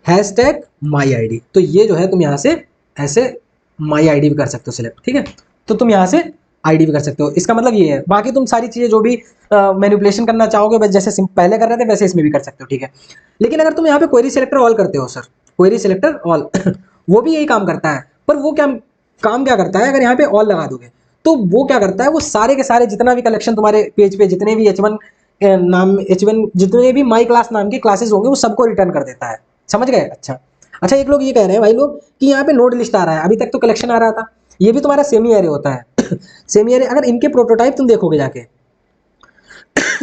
हैशटैग माई आईडी, तो ये जो है तुम यहाँ से ऐसे माई आईडी भी कर सकते हो सिलेक्ट, ठीक है। तो तुम यहाँ से आईडी भी कर सकते हो, इसका मतलब ये है। बाकी तुम सारी चीज़ें जो भी मैनिपुलेशन करना चाहोगे बस जैसे पहले कर रहे थे वैसे इसमें भी कर सकते हो, ठीक है। लेकिन अगर तुम यहाँ पे क्वेरी सिलेक्टर ऑल करते हो, सर क्वेरी सिलेक्टर ऑल वो भी यही काम करता है, पर वो क्या काम क्या करता है, अगर यहाँ पे ऑल लगा दोगे तो वो क्या करता है, वो सारे के सारे जितना भी कलेक्शन तुम्हारे पेज पे जितने भी H1 नाम H1 जितने भी माई क्लास नाम के क्लासेस होंगे वो सबको रिटर्न कर देता है, समझ गए। अच्छा अच्छा, एक लोग ये कह रहे हैं भाई लोग कि यहाँ पे नोड लिस्ट आ रहा है, अभी तक तो कलेक्शन आ रहा था, ये भी तुम्हारा सेमी एरे होता है सेमी एरे अगर इनके प्रोटोटाइप तुम देखोगे जाके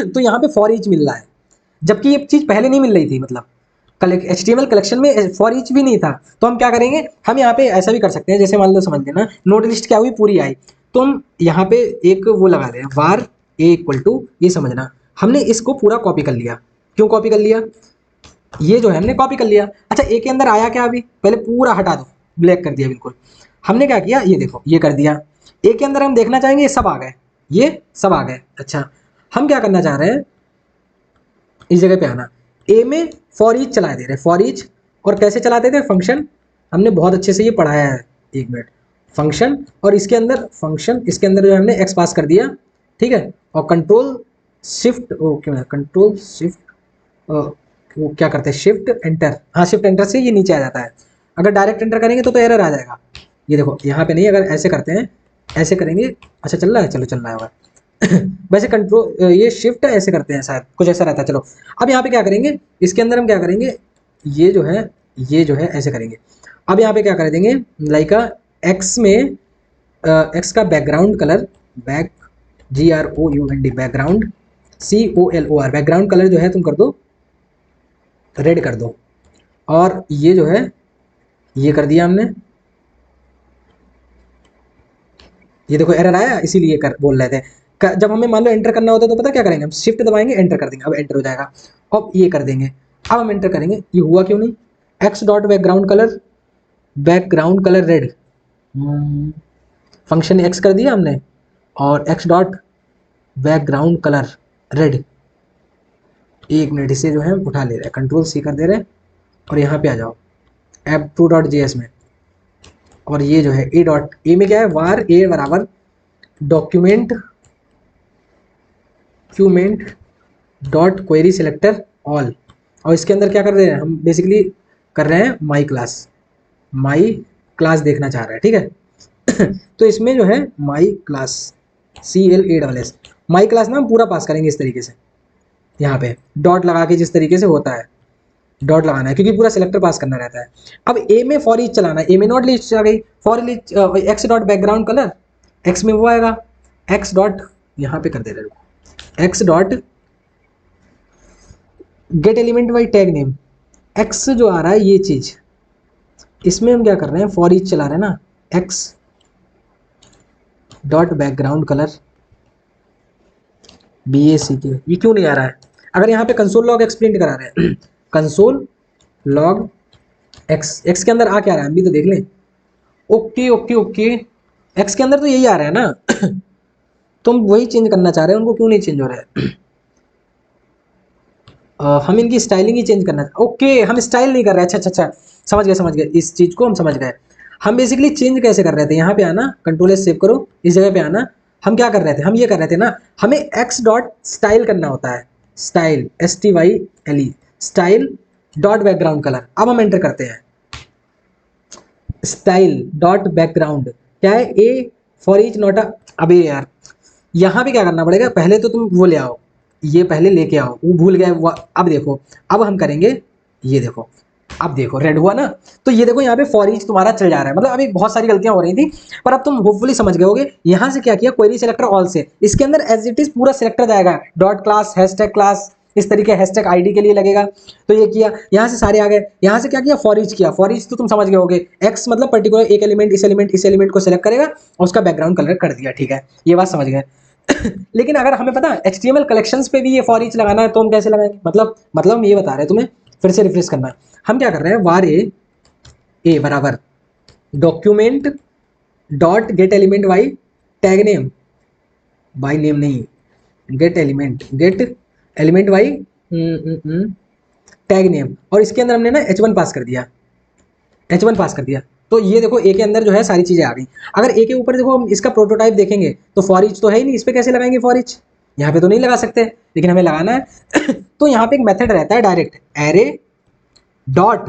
तो यहाँ पे फॉर ईच मिल रहा है, जबकि ये चीज पहले नहीं मिल रही थी, मतलब HTML कलेक्शन में फॉर ईच भी नहीं था। तो हम क्या करेंगे, हम यहाँ पे ऐसा भी कर सकते हैं, जैसे मान लो समझ लेना नोड लिस्ट क्या हुई पूरी आई, तो हम यहाँ पे एक वो लगा दें वार ए इक्वल टू, ये समझना हमने इसको पूरा कॉपी कर लिया। क्यों कॉपी कर लिया, ये जो है हमने कॉपी कर लिया। अच्छा ए के अंदर आया क्या, अभी पहले पूरा हटा दो, ब्लैक कर दिया बिल्कुल। हमने क्या किया, ये देखो ये कर दिया। ए के अंदर हम देखना चाहेंगे ये सब आ गए, ये सब आ गए। अच्छा हम क्या करना चाह रहे हैं, इस जगह पे आना, ए में फॉर ईच चला दे रहे, फॉर ईच, और कैसे चलाते थे, फंक्शन, हमने बहुत अच्छे से ये पढ़ाया है, एक मिनट, फंक्शन, और इसके अंदर फंक्शन, इसके अंदर जो हमने एक्स पास कर दिया, ठीक है, और control shift, okay control shift, वो क्या करते हैं शिफ्ट एंटर, हाँ शिफ्ट एंटर से ये नीचे आ जाता है। अगर डायरेक्ट एंटर करेंगे तो एरर आ जाएगा, ये देखो यहाँ पे नहीं, अगर ऐसे करते हैं, ऐसे करेंगे, अच्छा चल रहा है, चलो चल रहा होगा वैसे कंट्रोल ये शिफ्ट ऐसे करते हैं शायद, कुछ ऐसा रहता है। चलो अब यहाँ पे क्या करेंगे, इसके अंदर हम क्या करेंगे, ये जो है ऐसे करेंगे। अब यहाँ पे क्या कर देंगे, लाइक एक्स में एक्स का background colour, back GROUND background COLOR background colour जो है तुम कर दो रेड कर दो, और ये जो है ये कर दिया हमने, ये देखो एरर आया, इसीलिए कर बोल रहे थे। जब हमें मान लो एंटर करना होता है तो पता क्या करेंगे, हम शिफ्ट दबाएंगे एंटर कर देंगे, अब एंटर हो जाएगा। अब ये कर देंगे, अब हम एंटर करेंगे, ये हुआ क्यों नहीं, x dot background colour red, function x कर दिया हमने, और x dot background colour red, एक मिनट इसे जो है उठा ले रहे हैं, कंट्रोल C कर दे रहे हैं, और यहाँ पे आ जाओ app2.js में, और ये जो है ए में क्या है, वार ए बराबर document dot query selector all, और इसके अंदर क्या कर रहे हैं हम, बेसिकली कर रहे हैं माई क्लास देखना चाह रहे हैं, ठीक है तो इसमें जो है my class CLASS my class नाम पूरा पास करेंगे इस तरीके से, यहाँ पे डॉट लगा के जिस तरीके से होता है डॉट लगाना है, क्योंकि पूरा सिलेक्टर पास करना रहता है। अब ए में फॉर ईच चलाना है, ए में नॉट लिस्ट आ गई, for each x dot background colour, x में वो आएगा, एक्स डॉट यहाँ पे कर दे रहे, x dot get element by tag name, x जो आ रहा है ये चीज, इसमें हम क्या कर रहे हैं, फॉर ईच चला रहे हैं ना, x dot background colour BACK, ये क्यों नहीं आ रहा है, अगर यहाँ पे कंसोल लॉग एक्स प्रिंट करा रहे हैं कंसोल लॉग एक्स के अंदर आ क्या रहा है, हम भी तो देख लें। ओके ओके ओके, एक्स के अंदर तो यही आ रहा है ना तुम वही चेंज करना चाह रहे हैं, उनको क्यों नहीं चेंज हो रहा है हम इनकी स्टाइलिंग ही चेंज करना, ओके हम स्टाइल नहीं कर रहे, अच्छा अच्छा अच्छा, समझ गए इस चीज़ को हम समझ गए। हम बेसिकली चेंज कैसे कर रहे थे, यहाँ पे आना, कंट्रोल S सेव करो, इस जगह पे आना, हम क्या कर रहे थे, हम ये कर रहे थे ना, हमें एक्स डॉट स्टाइल करना होता है, style STYLE style dot background colour. अब हम एंटर करते हैं, स्टाइल डॉट बैकग्राउंड क्या है, A for each not a, अबे यार यहाँ पे क्या करना पड़ेगा, पहले तो तुम वो ले आओ, ये पहले लेके आओ, वो भूल गए अब देखो, अब हम करेंगे, ये देखो, अब देखो रेड हुआ ना, तो ये देखो यहाँ पे फॉर ईच तुम्हारा चल जा रहा है, मतलब अभी बहुत सारी गलतियां हो रही थी, पर अब तुम होपफुली समझ गए होगे। यहाँ से क्या किया, क्वेरी सिलेक्टर ऑल से, इसके अंदर एज इट इज पूरा सिलेक्टर जाएगा, डॉट क्लास हैशटैग क्लास, इस तरीके हैशटैग आईडी के लिए लगेगा, तो ये किया, यहाँ से सारे आ गए। यहाँ से क्या किया, फॉर ईच किया, फॉर ईच तो तुम समझ गए होगे, एक्स मतलब पर्टिकुलर एक एलिमेंट, इस एलिमेंट को सिलेक्ट करेगा और उसका बैकग्राउंड कलर कर दिया, ठीक है, ये बात समझ गए। लेकिन अगर हमें पता HTML कलेक्शंस पे भी ये फॉर ईच लगाना है तो हम कैसे लगाएंगे, मतलब हम ये बता रहे हैं तुम्हें, फिर से रिफ्रेश करना है। हम क्या कर रहे हैं, वार ए बराबर document dot get element by tag name, by name नहीं, get element by tag name, और इसके अंदर हमने ना h1 पास कर दिया, तो ये देखो ए के अंदर जो है सारी चीजें आ गई। अगर ए के ऊपर देखो हम इसका प्रोटोटाइप देखेंगे तो फॉर ईच तो है ही नहीं, इस पे कैसे लगाएंगे फॉर ईच, यहाँ पे तो नहीं लगा सकते, लेकिन हमें लगाना है। तो यहाँ पे एक मेथड रहता है डायरेक्ट एरे डॉट,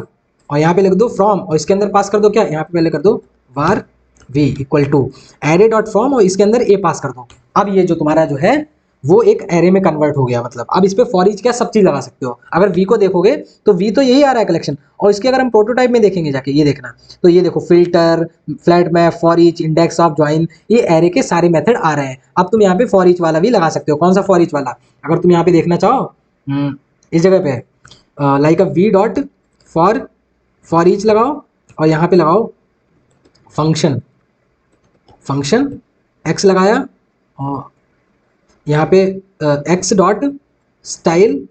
और यहाँ पे लिख दो फ्रॉम, और इसके अंदर पास कर दो क्या, यहाँ पे पहले कर दो var v equal to array dot from, और इसके अंदर ए पास कर दो। अब ये जो तुम्हारा जो है वो एक एरे में कन्वर्ट हो गया, मतलब अब इस पे फॉर ईच क्या सब चीज लगा सकते हो। अगर v को देखोगे तो v तो यही आ रहा है कलेक्शन, और इसके अगर हम प्रोटोटाइप में देखेंगे जाके, ये देखना, तो ये देखो filter, flat map, for each, index of, join, ये एरे के सारे मेथड आ रहे हैं। अब तुम यहाँ पे फॉर ईच वाला भी लगा सकते हो। कौन सा फॉर ईच वाला, अगर तुम यहाँ पे देखना चाहो, इस जगह पे like a V dot for each लगाओ, और यहाँ पे लगाओ फंक्शन एक्स लगाया, और यहाँ पे x dot style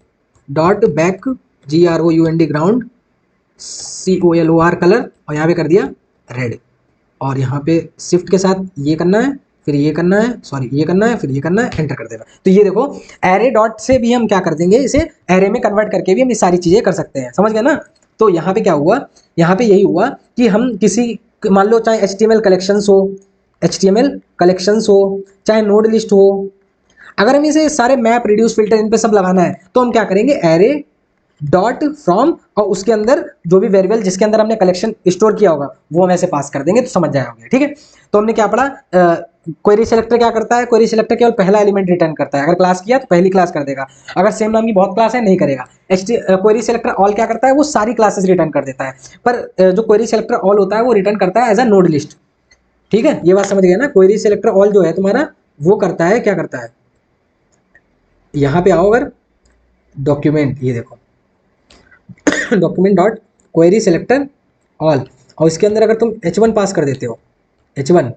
dot back GROUND ground COLOR colour, और यहाँ पे कर दिया रेड, और यहाँ पे शिफ्ट के साथ ये करना है, फिर ये करना है, सॉरी ये करना है, फिर ये करना है, एंटर कर देना। तो ये देखो एरे डॉट से भी हम क्या कर देंगे, इसे एरे में कन्वर्ट करके भी हम ये सारी चीजें कर सकते हैं, समझ गए ना। तो यहाँ पे क्या हुआ, यहाँ पे यही हुआ कि हम किसी, मान लो चाहे H T M L collections हो, चाहे नोड लिस्ट हो, अगर हम इसे सारे मैप, रिड्यूस, फिल्टर, इन पे सब लगाना है तो हम क्या करेंगे, एरे डॉट फ्रॉम, और उसके अंदर जो भी वेरिएबल जिसके अंदर हमने कलेक्शन स्टोर किया होगा वो हम ऐसे पास कर देंगे, तो समझ जाओगे, ठीक है। तो हमने क्या पढ़ा, क्वेरी सेलेक्टर क्या करता है, क्वेरी सेलेक्टर केवल पहला एलिमेंट रिटर्न करता है, अगर क्लास किया तो पहली क्लास कर देगा, अगर सेम नाम की बहुत क्लास है नहीं करेगा। क्वेरी सेलेक्टर ऑल क्या करता है, वो सारी क्लासेस रिटर्न कर देता है, पर जो क्वेरी सेलेक्टर ऑल होता है वो रिटर्न करता है एज अ नोड लिस्ट, ठीक है, ये बात समझ गए ना। क्वेरी सेलेक्टर ऑल जो है तुम्हारा वो करता है, क्या करता है, यहाँ पे आओ, अगर डॉक्यूमेंट, ये देखो document dot query selector all, और इसके अंदर अगर तुम h1 पास कर देते हो, h1,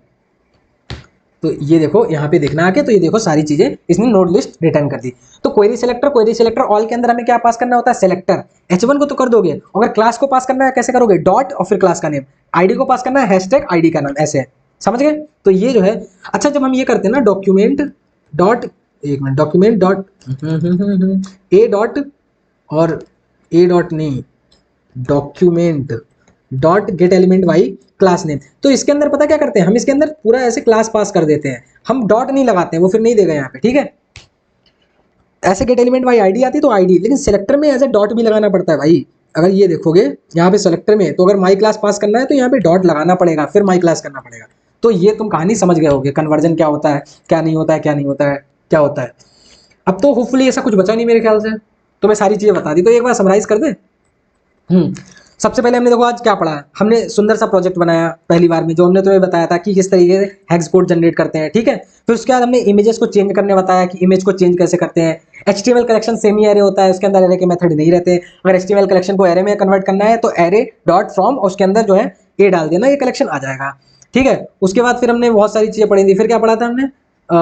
तो ये देखो यहाँ पे देखना आके, तो ये देखो सारी चीजें इसने नोड लिस्ट रिटर्न कर दी। तो क्वेरी सेलेक्टर ऑल के अंदर हमें क्या पास करना होता है, सेलेक्टर, h1 को तो कर दोगे, अगर क्लास को पास करना है कैसे करोगे, डॉट और फिर क्लास का नेम, आईडी को पास करना है हैशटैग आईडी का नाम, ऐसे समझ गए। तो ये जो है, अच्छा जब हम ये करते हैं ना डॉक्यूमेंट डॉट, एक minute, document dot a dot, और ए डॉट नहीं, document dot get element by class name, तो इसके अंदर पता क्या करते हैं, हम इसके अंदर पूरा ऐसे क्लास पास कर देते हैं, हम डॉट नहीं लगाते हैं, वो फिर नहीं देगा यहाँ पे, ठीक है। ऐसे गेट एलिमेंट वाई आईडी आती तो आईडी, लेकिन सेलेक्टर में ऐसे डॉट भी लगाना पड़ता है भाई। अगर ये देखोगे यहाँ पे सेलेक्टर में, तो अगर माई क्लास पास करना है तो यहाँ पे डॉट लगाना पड़ेगा, फिर माई क्लास करना पड़ेगा। तो ये तुम कहानी समझ गए होगे, कन्वर्जन क्या होता है, क्या नहीं होता है, क्या नहीं होता है, क्या होता है। अब तो होपफुली ऐसा कुछ बचा नहीं मेरे ख्याल से, तो मैं सारी चीजें बता दी, तो एक बार समराइज कर दे। सबसे पहले हमने देखो आज क्या पढ़ा, हमने सुंदर सा प्रोजेक्ट बनाया पहली बार में, जो हमने तुम्हें बताया था कि किस तरीके से हेक्स कोड जनरेट करते हैं, ठीक है। फिर उसके बाद हमने इमेजेस को चेंज करने बताया कि इमेज को चेंज कैसे करते हैं। HTML कलेक्शन सेमी एरे होता है, उसके अंदर एरे के मेथड नहीं रहते। अगर HTML कलेक्शन को एरे में कन्वर्ट करना है तो एरे डॉट फ्रॉम, और उसके अंदर जो है ए डाल देना, ये कलेक्शन आ जाएगा, ठीक है। उसके बाद फिर हमने बहुत सारी चीजें पढ़ी थी। फिर क्या पढ़ा था हमने,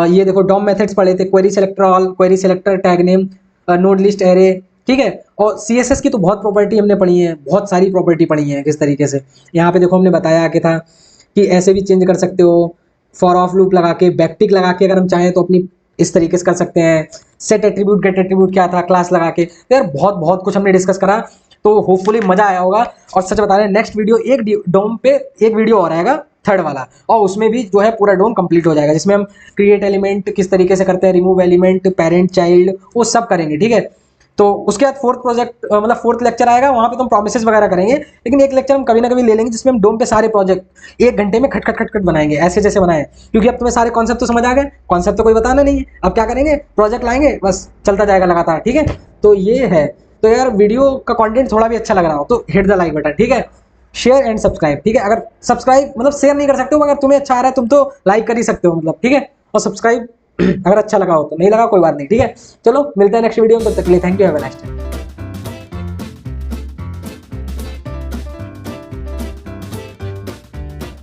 ये देखो डॉम मेथड्स पढ़े थे, query selector all, query selector, tag name, node list, array, ठीक है। और CSS की तो बहुत प्रॉपर्टी हमने पढ़ी है, बहुत सारी प्रॉपर्टी पढ़ी है किस तरीके से। यहाँ पे देखो हमने बताया कि था कि ऐसे भी चेंज कर सकते हो, फॉर ऑफ लूप लगा के, बैकटिक लगा के, अगर हम चाहें तो अपनी इस तरीके से कर सकते हैं। सेट एट्रीब्यूट, गेट एट्रीब्यूट क्या था, क्लास लगा के, तो यार बहुत बहुत कुछ हमने डिस्कस करा। तो होपफुली मजा आया होगा। और सच बता रहे हैं, नेक्स्ट वीडियो एक डोम पे एक वीडियो और आएगा, थर्ड वाला, और उसमें भी जो है पूरा डोम कंप्लीट हो जाएगा, जिसमें हम क्रिएट एलिमेंट किस तरीके से करते हैं, रिमूव एलिमेंट, पेरेंट, चाइल्ड, वो सब करेंगे, ठीक है। तो उसके बाद फोर्थ प्रोजेक्ट मतलब फोर्थ लेक्चर आएगा, वहां पे तो हम प्रोमिसेस वगैरह करेंगे, लेकिन एक लेक्चर हम कभी ना कभी ले लेंगे जिसमें हम डोम पे सारे प्रोजेक्ट 1 घंटे में खट खट खट खट बनाएंगे, ऐसे जैसे बनाए, क्योंकि अब तुम्हें सारे कॉन्सेप्ट तो समझ आ गए, कॉन्सेप्ट तो कोई बताना नहीं है, अब क्या करेंगे, प्रोजेक्ट लाएंगे, बस चलता जाएगा लगातार, ठीक है। तो ये है। तो यार वीडियो का कंटेंट थोड़ा भी अच्छा लग रहा हो तो हिट द लाइक बटन, ठीक है, शेयर एंड सब्सक्राइब, ठीक है। अगर सब्सक्राइब मतलब शेयर नहीं कर सकते हो, अगर तुम्हें अच्छा आ रहा है तुम तो लाइक कर ही सकते हो, मतलब, ठीक है। और सब्सक्राइब अगर अच्छा लगा हो, तो नहीं लगा कोई बात नहीं, ठीक है। चलो मिलते हैं नेक्स्ट वीडियो में, तब तक के लिए thank you, have a nice day.